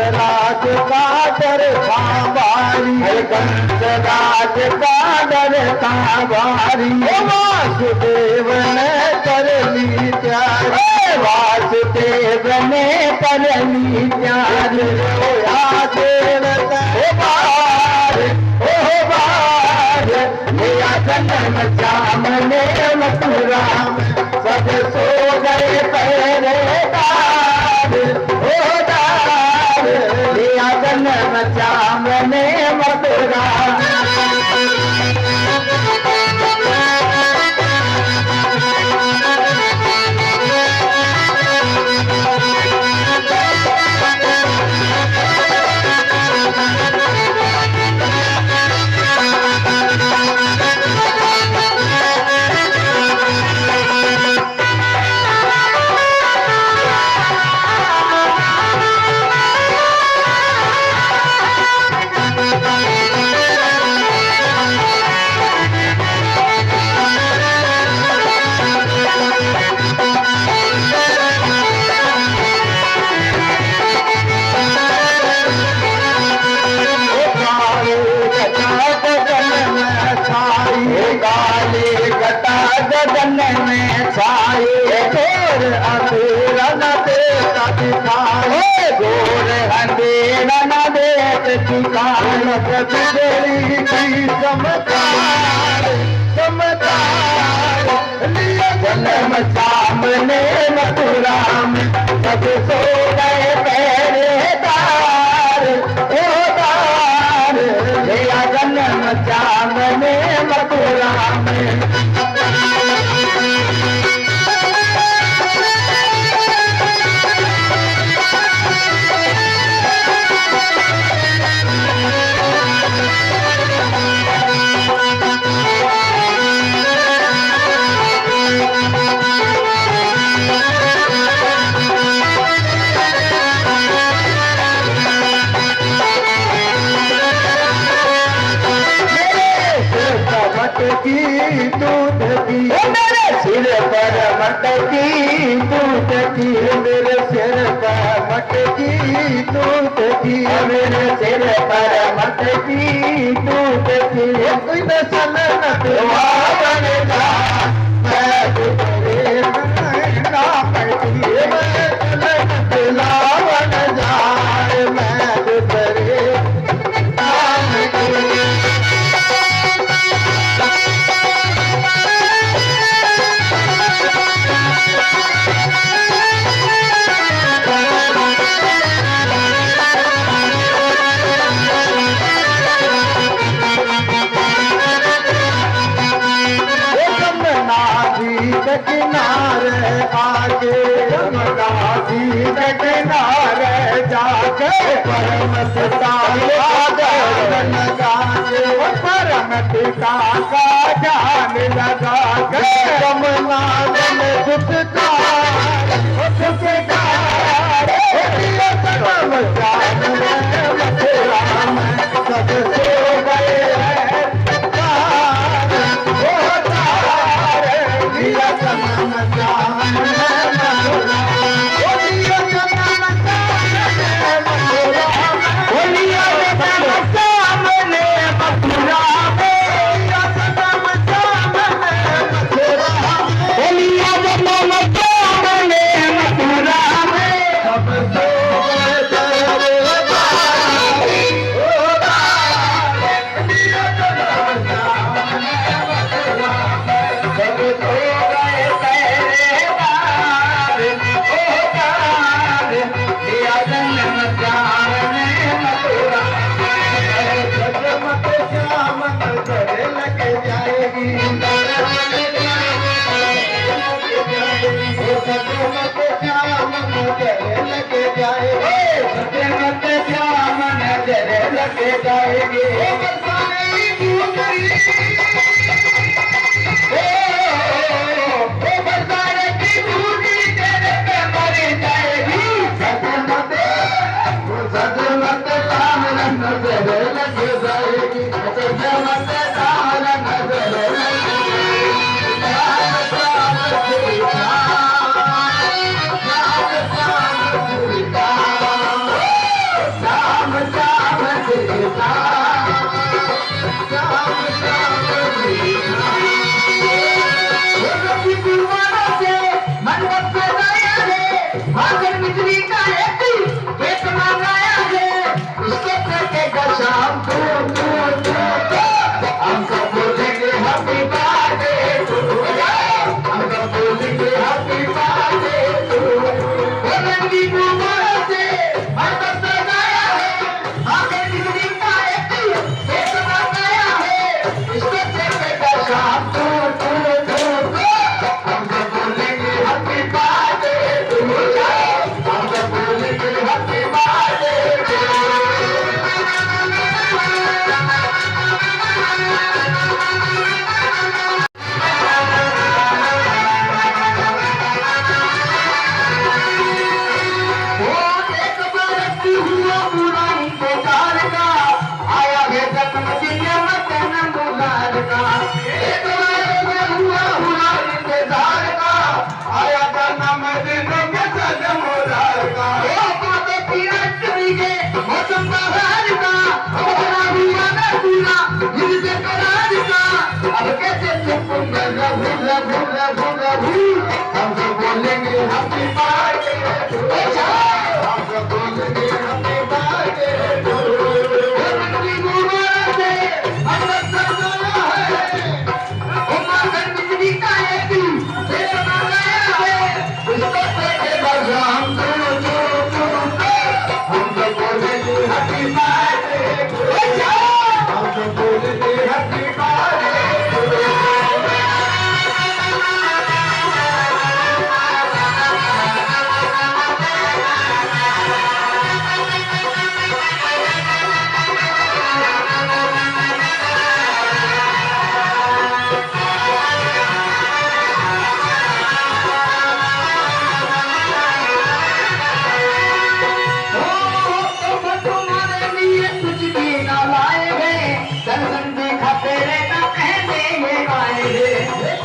राज का डर था भारी कंसराज का डर था भारी वासुदेव ने कर ली प्यारी वासुदेव ने कर ली प्यारी जन्म सामने मथुरा सब सो गए पहरेदार जन्म सामने मथुरा गगन में छाए घोर अंधेरा न देता दिखाए घोर अंधेरा न देत दिखाए बिजली की चमकार चमकार लिया जन्म सामने मथुरा में सब सो गए पहरेदार दार लिया जन्म सामने मथुरा में की दूध की मेरे सिर पर मटकी दूध की मेरे सिर पर मटकी दूध की मेरे सिर पर मटकी दूध की कोई सन बन जा मैं तेरे ना पड़ती मैं लावन जाए मैं तेरे नाम की किनारे आके यमुना जी के किनारे जाके परम पिता का ध्यान लगा के यमुना में झुकता सब सो गए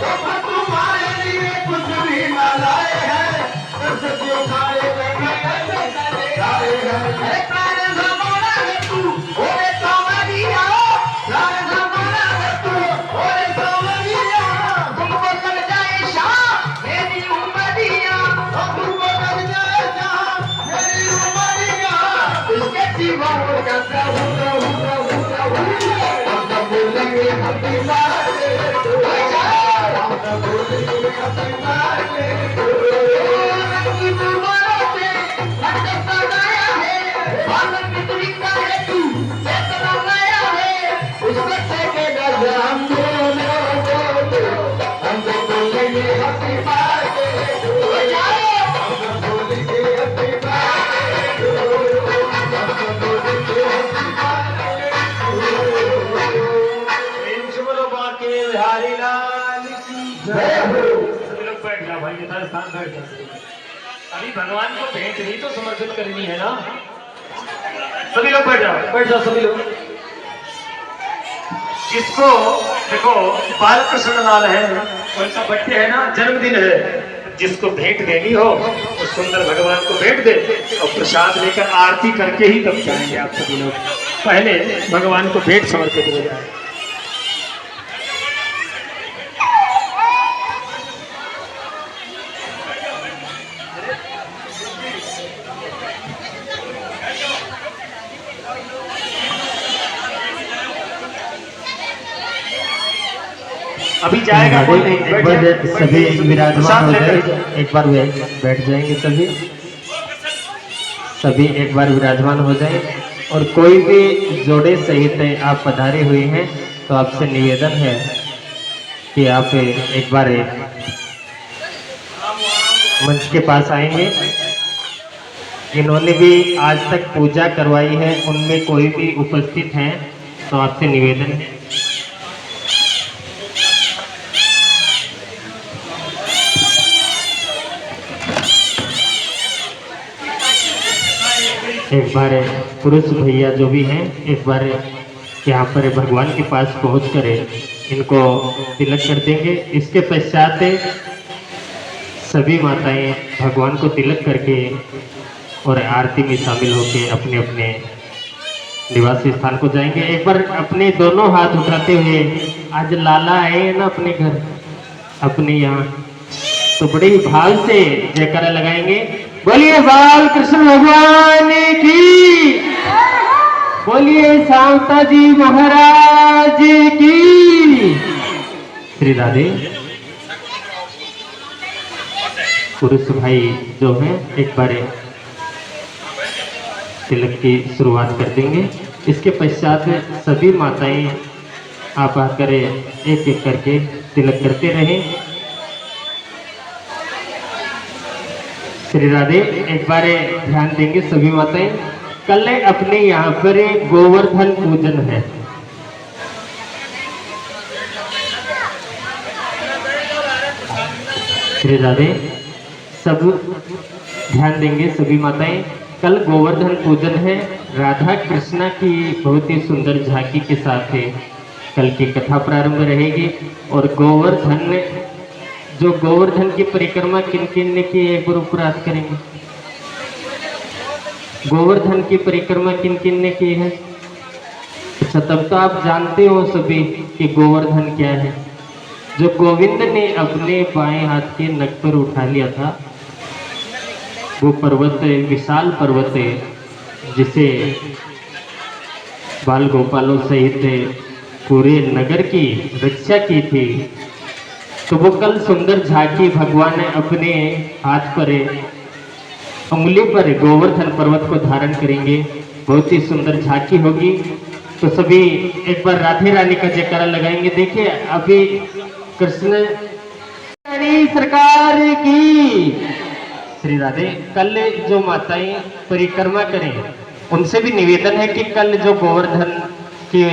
तुम्हारे लिए कुछ भी न लाए हैं, जो खाए लाए हैं। प्राण जमाना है तू, ओरे सावरिया, प्राण जमाना है तू, ओरे सावरिया। तुमको लग जाए शाह मेरी उमरिया, तुमको लग जाए शाह मेरी उमरिया। इसके सिवा और क्या प्रभु प्रभु प्रभु प्रभु, हम तो बोलेंगे अपनी बात, हम तो बोलेंगे अपनी बात। रंगी बुलबुलों से लटक सजाया है, बालक बिजली का है तू, चेतना नया है, उसको फेंकेगा हम दोनों को, हम तो बोलेंगे अपनी बात, हम तो बोलेंगे अपनी बात, हम तो बोलेंगे अपनी बात। बोलो बाके बिहारी लाल की जय हो। सभी लोग बैठ जाओ भाई, यथा स्थान बैठ जाओ। अभी भगवान को भेंट भी तो समर्पित करनी है ना। सभी लोग बैठ जाओ सभी लोग। जिसको देखो बालकृष्ण लाल है, उनका बर्थडे है ना, जन्मदिन है, जिसको भेंट देनी हो तो सुंदर भगवान को भेंट दे और प्रसाद लेकर आरती करके ही तब जाएंगे आप सभी लोग। पहले भगवान को भेंट समर्पित हो जाए। अभी जाएगा कोई नहीं, एक बार सभी विराजमान हो जाए, एक बार बैठ जाएंगे सभी एक बार विराजमान हो जाए। और कोई भी जोड़े सहित आप पधारे हुए हैं तो आपसे निवेदन है कि आप एक बार मंच के पास आएंगे। जिन्होंने भी आज तक पूजा करवाई है उनमें कोई भी उपस्थित हैं तो आपसे निवेदन है एक बार पुरुष भैया जो भी हैं एक बार यहाँ पर भगवान के पास पहुँच कर इनको तिलक कर देंगे। इसके पश्चात सभी माताएं भगवान को तिलक करके और आरती में शामिल होकर अपने अपने निवास स्थान को जाएंगे। एक बार अपने दोनों हाथ उठाते हुए, आज लाला आए हैं ना अपने घर अपने यहाँ, तो बड़े ही भाव से जयकारा लगाएंगे। बोलिए बाल कृष्ण भगवान की, बोलिए शांता जी महाराज की। श्री राधे। पुरुष भाई जो हैं एक बार तिलक की शुरुआत कर देंगे। इसके पश्चात सभी माताएं आप आकर एक एक करके तिलक करते रहें। श्री राधे। एक बार ध्यान देंगे सभी माताएं, कल अपने यहाँ पर गोवर्धन पूजन है। श्री राधे। सब ध्यान देंगे सभी माताएं, कल गोवर्धन पूजन है। राधा कृष्णा की बहुत ही सुंदर झांकी के साथ कल की कथा प्रारंभ रहेगी। और गोवर्धन जो गोवर्धन की परिक्रमा किन किन ने की, एक बार ऊपर हाथ करेंगे। गोवर्धन की परिक्रमा किन किन ने की है? अच्छा, तब तो आप जानते हो सभी कि गोवर्धन क्या है। जो गोविंद ने अपने बाएं हाथ के नख पर उठा लिया था, वो पर्वत विशाल पर्वत है जिसे बाल गोपालों सहित पूरे नगर की रक्षा की थी। तो वो कल सुंदर झांकी भगवान अपने हाथ पर उंगली पर गोवर्धन पर्वत को धारण करेंगे। बहुत ही सुंदर झांकी होगी। तो सभी एक बार राधे रानी का जयकारा लगाएंगे। देखिए अभी कृष्ण सरकार की। श्री राधे। कल जो माताएं परिक्रमा करें उनसे भी निवेदन है कि कल जो गोवर्धन की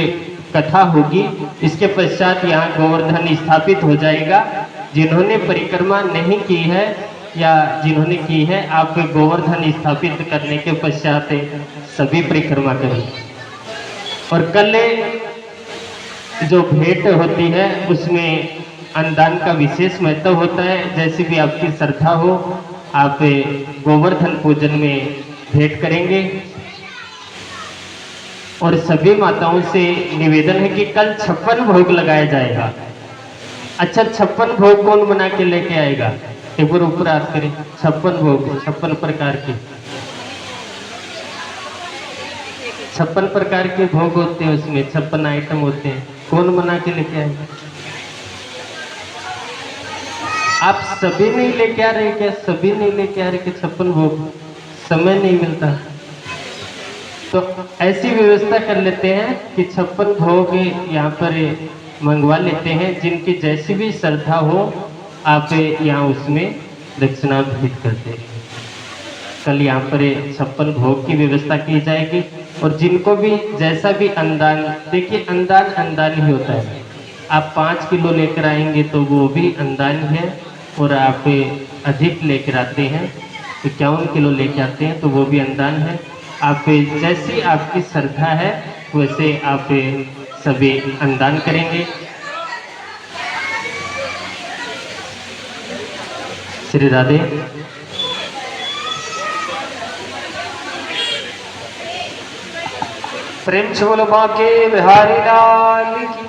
कथा होगी इसके पश्चात यहाँ गोवर्धन स्थापित हो जाएगा। जिन्होंने परिक्रमा नहीं की है या जिन्होंने की है, आप गोवर्धन स्थापित करने के पश्चात सभी परिक्रमा करें। और कल जो भेंट होती है उसमें अन्नदान का विशेष महत्व होता है। जैसे भी आपकी श्रद्धा हो, आप गोवर्धन पूजन में भेंट करेंगे। और सभी माताओं से निवेदन है कि कल 56 भोग लगाया जाएगा। अच्छा, 56 भोग कौन बना के लेके आएगा? एक बार ऊपर हाथ करें। 56 भोग, 56 प्रकार के 56 प्रकार के भोग होते हैं, उसमें 56 आइटम होते हैं। कौन बना के लेके आएगा? आप सभी नहीं लेके आ रहे क्या? सभी नहीं लेके आ रहे कि 56 भोग? समय नहीं मिलता तो ऐसी व्यवस्था कर लेते हैं कि 56 भोग यहाँ पर मंगवा लेते हैं। जिनकी जैसी भी श्रद्धा हो आप यहाँ उसमें दक्षिणा भेंट करते हैं। कल यहाँ पर 56 भोग की व्यवस्था की जाएगी। और जिनको भी जैसा भी अन्नदान, देखिए अन्नदान ही होता है। आप 5 किलो लेकर आएंगे तो वो भी अन्नदान है, और आप अधिक लेकर आते हैं 51 किलो लेकर आते हैं तो वो भी अन्नदान है। आप जैसी आपकी श्रद्धा है वैसे आप सभी अन्नदान करेंगे। श्री राधे। प्रेम से बोलो बांके बिहारी लाल की।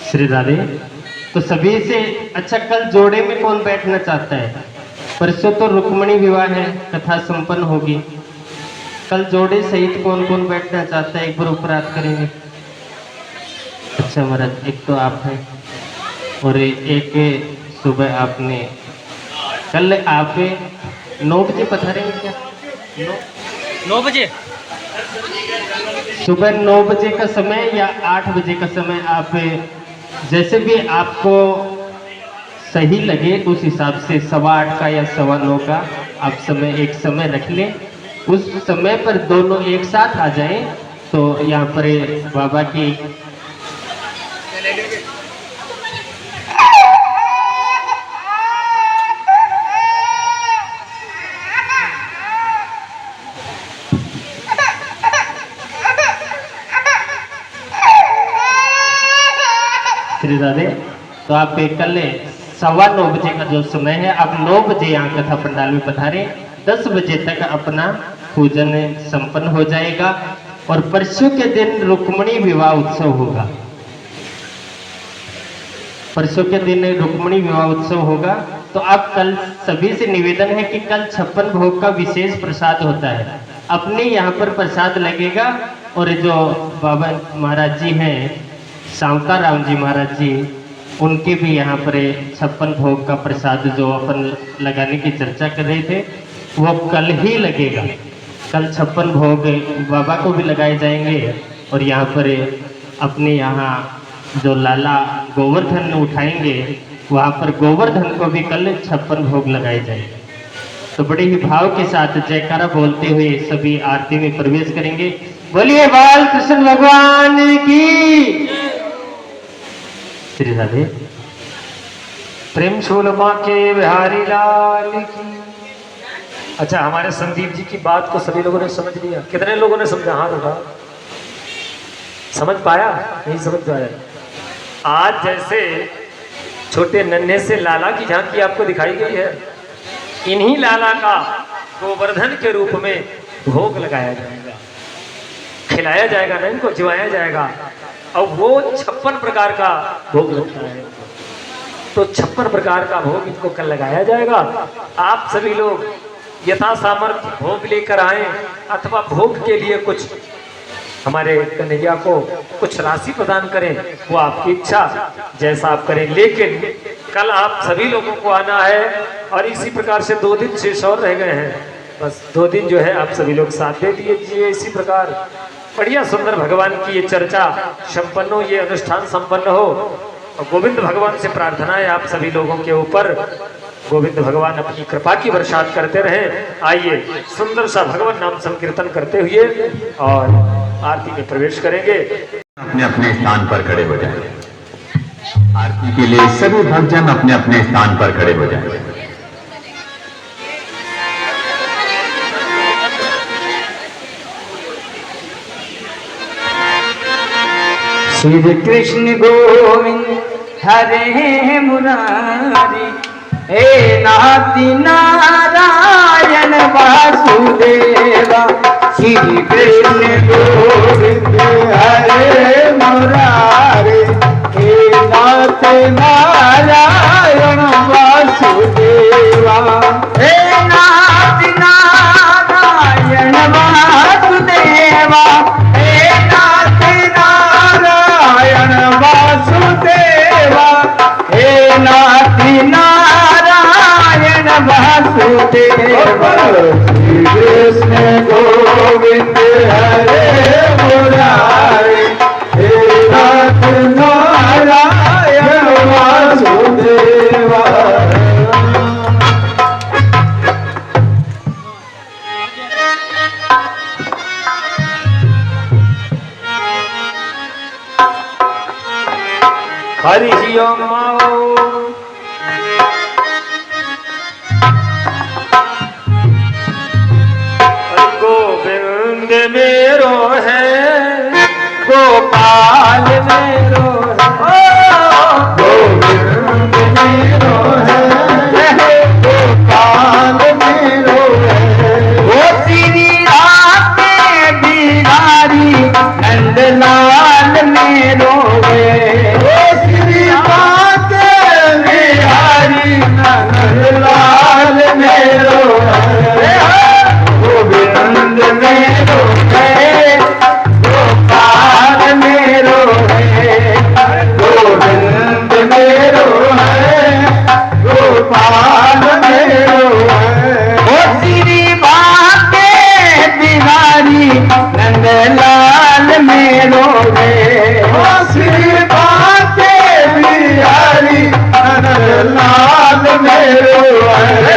श्री राधे। तो सभी से अच्छा, कल जोड़े में कौन बैठना चाहता है? परसों तो रुक्मणी विवाह है, कथा संपन्न होगी। कल जोड़े सहित कौन कौन बैठना चाहता है? एक बार ऊपर हाथ करेंगे। अच्छा महाराज, एक तो आप हैं और एक सुबह आपने, कल आप 9 बजे पधारेंगे क्या? 9 बजे सुबह 9 बजे का समय या 8 बजे का समय, आप जैसे भी आपको सही लगे उस हिसाब से 8:15 का या 9:15 का आप समय, एक समय रख लें। उस समय पर दोनों एक साथ आ जाएं तो यहाँ पर बाबा की श्री राधे। तो आप कल 9:15 बजे का जो समय है, आप 9 बजे यहाँ कथा पंडाल में पधारें। 10 बजे तक अपना पूजन संपन्न हो जाएगा। और परसों के दिन रुक्मणी विवाह उत्सव होगा। परसों के दिन रुक्मणी विवाह उत्सव होगा। तो आप कल सभी से निवेदन है कि कल 56 भोग का विशेष प्रसाद होता है। अपने यहाँ पर प्रसाद लगेगा। और जो बाबा महाराज जी हैं, शांता राम जी महाराज जी, उनके भी यहाँ पर 56 भोग का प्रसाद जो अपन लगाने की चर्चा कर रहे थे वो कल ही लगेगा। कल 56 भोग बाबा को भी लगाए जाएंगे। और यहाँ पर अपने यहाँ जो लाला गोवर्धन उठाएंगे वहाँ पर गोवर्धन को भी कल 56 भोग लगाए जाएंगे। तो बड़े ही भाव के साथ जयकारा बोलते हुए सभी आरती में प्रवेश करेंगे। बोलिए बाल कृष्ण भगवान की। श्री राधे। प्रेम से बोलो बांके बिहारी लाल की। अच्छा, हमारे संदीप जी की बात को सभी लोगों ने समझ लिया? कितने लोगों ने समझा? हाथ उठा। समझ पाया? नहीं समझ पाया? आज जैसे छोटे नन्हे से लाला की झांकी आपको दिखाई गई है, इन्हीं लाला का गोवर्धन के रूप में भोग लगाया जाएगा, खिलाया जाएगा ना, इनको जिवाया जाएगा। और वो 56 प्रकार का भोग लगता है। तो 56 प्रकार का भोग इनको कल लगाया जाएगा। आप सभी लोग यथा सामर्थ्य भोग लेकर आए, अथवा भोग के लिए कुछ हमारे कन्हैया को कुछ राशि प्रदान करें, वो आपकी इच्छा, जैसा आप करें। लेकिन कल आप सभी लोगों को आना है। और इसी प्रकार से 2 दिन शेष और रह गए हैं। बस 2 दिन जो है आप सभी लोग साथ दे दीजिए। इसी प्रकार बढ़िया सुंदर भगवान की ये चर्चा संपन्न हो, ये अनुष्ठान संपन्न हो। और गोविंद भगवान से प्रार्थना है आप सभी लोगों के ऊपर, गोविंद भगवान अपनी कृपा की वर्षात करते रहें। आइए सुंदर सा भगवान नाम संकीर्तन करते हुए और आरती में प्रवेश करेंगे। अपने अपने स्थान पर खड़े हो जाएं। आरती के लिए सभी भक्तजन अपने अपने स्थान पर खड़े हो जाएं। श्री कृष्ण गोविंद हरे मुरारी हे नाति नारायण वासुदेवा श्री कृष्ण गोविंद हरे मुरारी हे नाति नारायण वासुदेवा हे नाति नारायण वासुदेवा हे नाति नारायण वासुदेवा हे नाति नारायण वासुदेवा श्री कृष्ण गोविंद हरे मुरारी हे नाति नारायण वासुदेवा। हरि ओम गोविंद मेरो है गोपाल मेरो है गोविंद मेरो है गोपाल मेरो है वो श्री राम बिहारी नंदलाल मेरो है वो श्री राम बिहारी नंदलाल मेरो है गोविंद मेरो है गोपाल मेरो है गोविंद मेरो है गोपाल मेरो है ओ श्री बाके बिहारी नंदलाल मेरो है ओ श्री बाके बिहारी नंदलाल मेरो है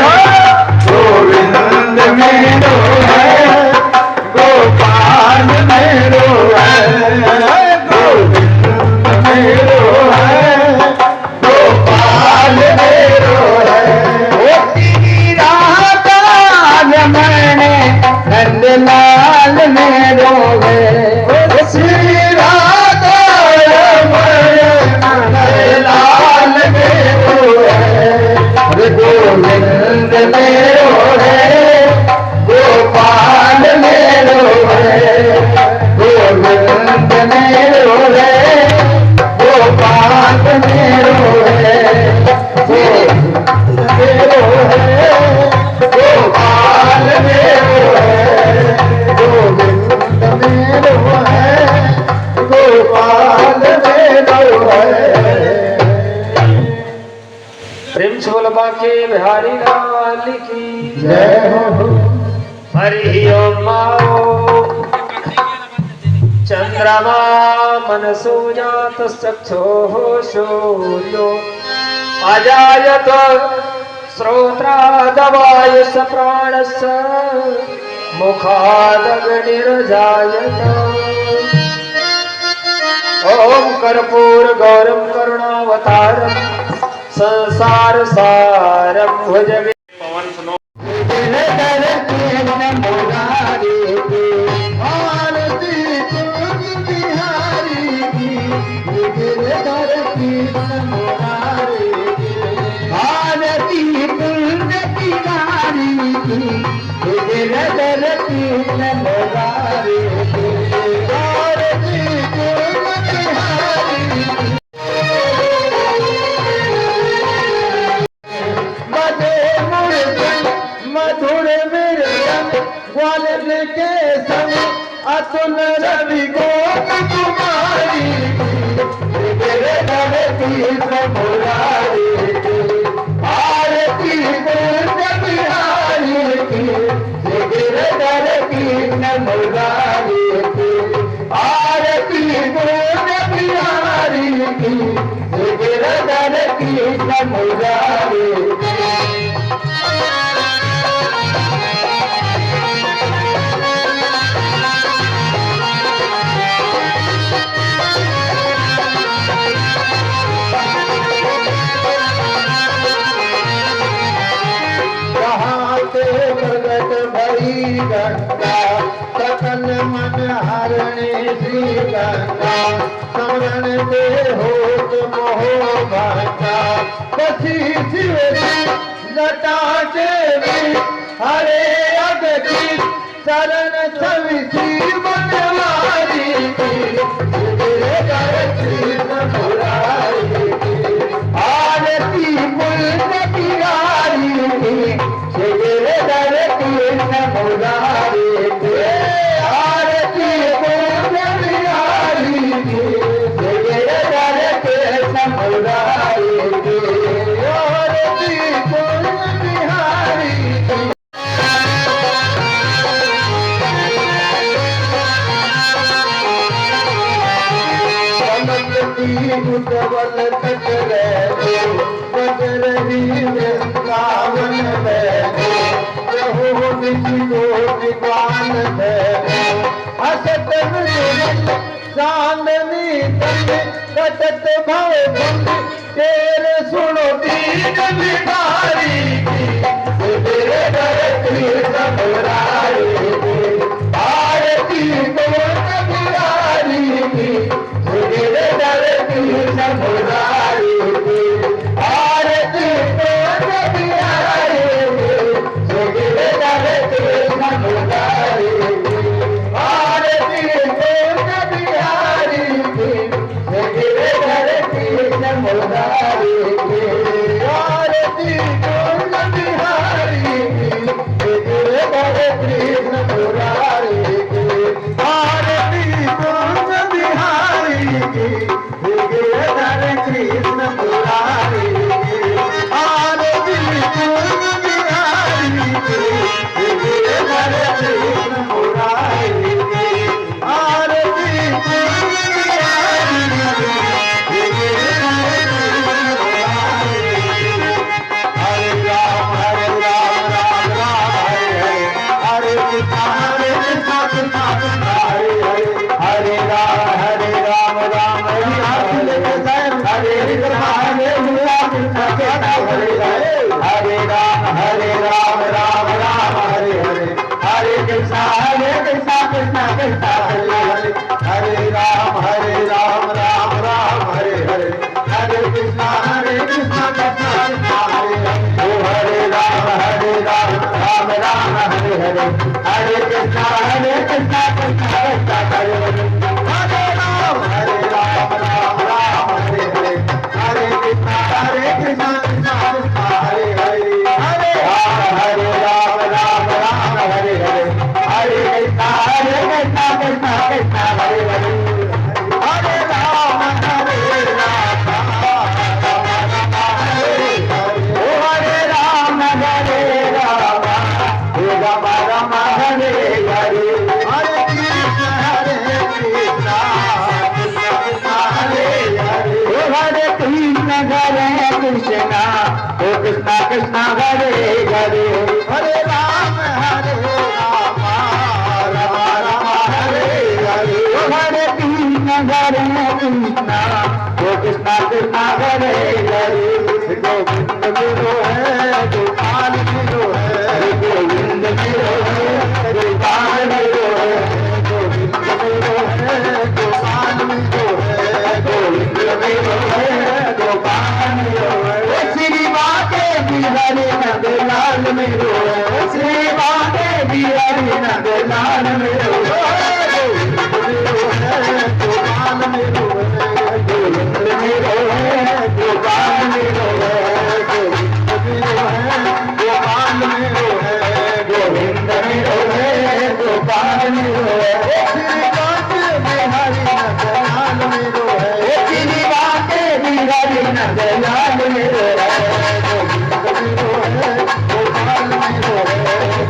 गोविंद मेरो है गोपाल मेरो है गोविंद मेरो है गोपाल मेरो है ओ श्री राधा रमण नंदलाल मेरो है ओ श्री राधा रमण नंदलाल मेरो है गोविंद मेरो है गोपाल मेरो है गोविंद मेरो है गोपाल मेरो है गोविंद मेरो है गोपाल मेरो है गोविंद मेरो है गोपाल मेरो है। प्रेम से बोल बाके बिहारी लाल की जय हो। हरि ओम चंद्रमा मनसो जात चक्षुः शून्यो अजायत श्रोत्रादवायुष प्राणस्य मुखादग्निर्जायत ओम कर्पूर गौरम करुणावतारम संसार सारम भुजगे पवन सुनो मधुर मृदंग ग्वाल के संग अतुल रवि गोप कुमारी तेरे धरती मुरारी आरती पूर्ण बिहारी की तेरे धरती मुरारी आरती पूर्ण बिहारी की तेरे धरती मुरारी प्रगट भई गंगा सकल मन हरणे श्री गंगा समरण दे होत मोह भरता कसी शिवरी लटाचे हरे अगति शरण सविसी बनवारी आरती पुण्य बिहारी दर कृष्ण मुरारी आरती पुण्य बिहारी दर कृष्ण मुरारी आरती पुण्य बिहारी उद्वल कटरे बजरही वृंदावन हो निशिको निवान हसत मृदुल चांदनी तन कटत भव तेरे सुनो दीन बिहारी तेरे दर कृष्ण मुरारी आरती गोविंद बिहारी तेरे दर कृष्ण मुरारी आरती गोविंद बिहारी तेरे दर कृष्ण मुरारी आरती गोविंद बिहारी तेरे दर कृष्ण मुरारी आरती गोविंद बिहारी तेरे दर कृष्ण मुरारी आरती गोविंद बिहारी दर कृष्ण मुरारी आरती गोविंद बिहारी दर कृष्ण मुरारी आरती गोविंद हरे राम राम राम हरे हरे हरे कृष्ण कृष्ण कृष्ण हरे हरे हरे राम राम राम हरे कृष्ण हरे कृष्ण हरे हरे राम राम राम हरे हरे कृष्ण कृष्ण कृष्ण हरे हरे राम राम राम हरे हरे कृष्ण कृष्ण कृष्ण हरे हरे हरे राम राम राम हरे हरे कृष्ण कृष्ण कृष्ण हरे हरे राम राम राम हरे कृष्ण कृष्ण कृष्ण हरे हरे राम राम हरे कृष्ण कृष्ण कृष्ण हरे हरे हरे राम हरे राम राम हरे हरे हरे कृष्ण कृष्ण हरे हरे हरे कृष्ण कृष्ण ओ कृष्ण कृष्ण हरे हरे हरे राम राम राम हरे हरे हरे कृष्ण कृष्ण ओ कृष्ण कृष्ण हरे हरे गोविंद मेरो है गोपाल मेरो है गोविंद मेरो है गोपाल मेरो है गोविंद मेरो है गोपाल मेरो है गोविंद मेरो है गोपाल मेरो है श्री बाके बिहारी नंद लाल मेरो है श्री बाके बिहारी नंद लाल मेरो है गोविंद मेरो है गोपाल मेरो है गोविंद मेरो है गोपाल मेरो है गोविंद मेरो है गोपाल मेरो है गोविंद मेरो है गोपाल मेरो है श्री बाके बिहारी नंद लाल मेरो है श्री बाके बिहारी नंद लाल मेरो है गोविंद मेरो है गोपाल मेरो है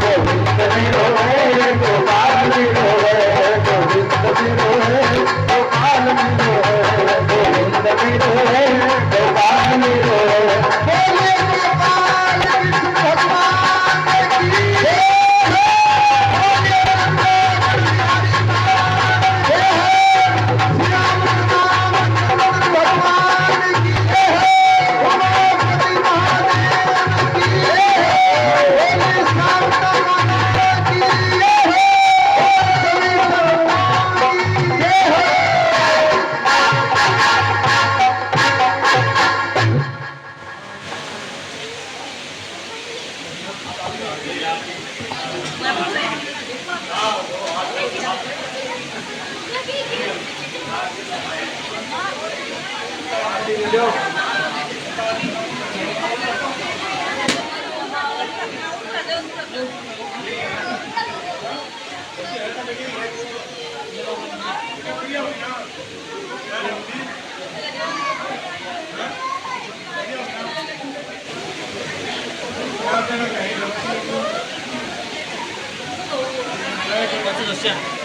गोविंद मेरो है गोपाल 我这个线。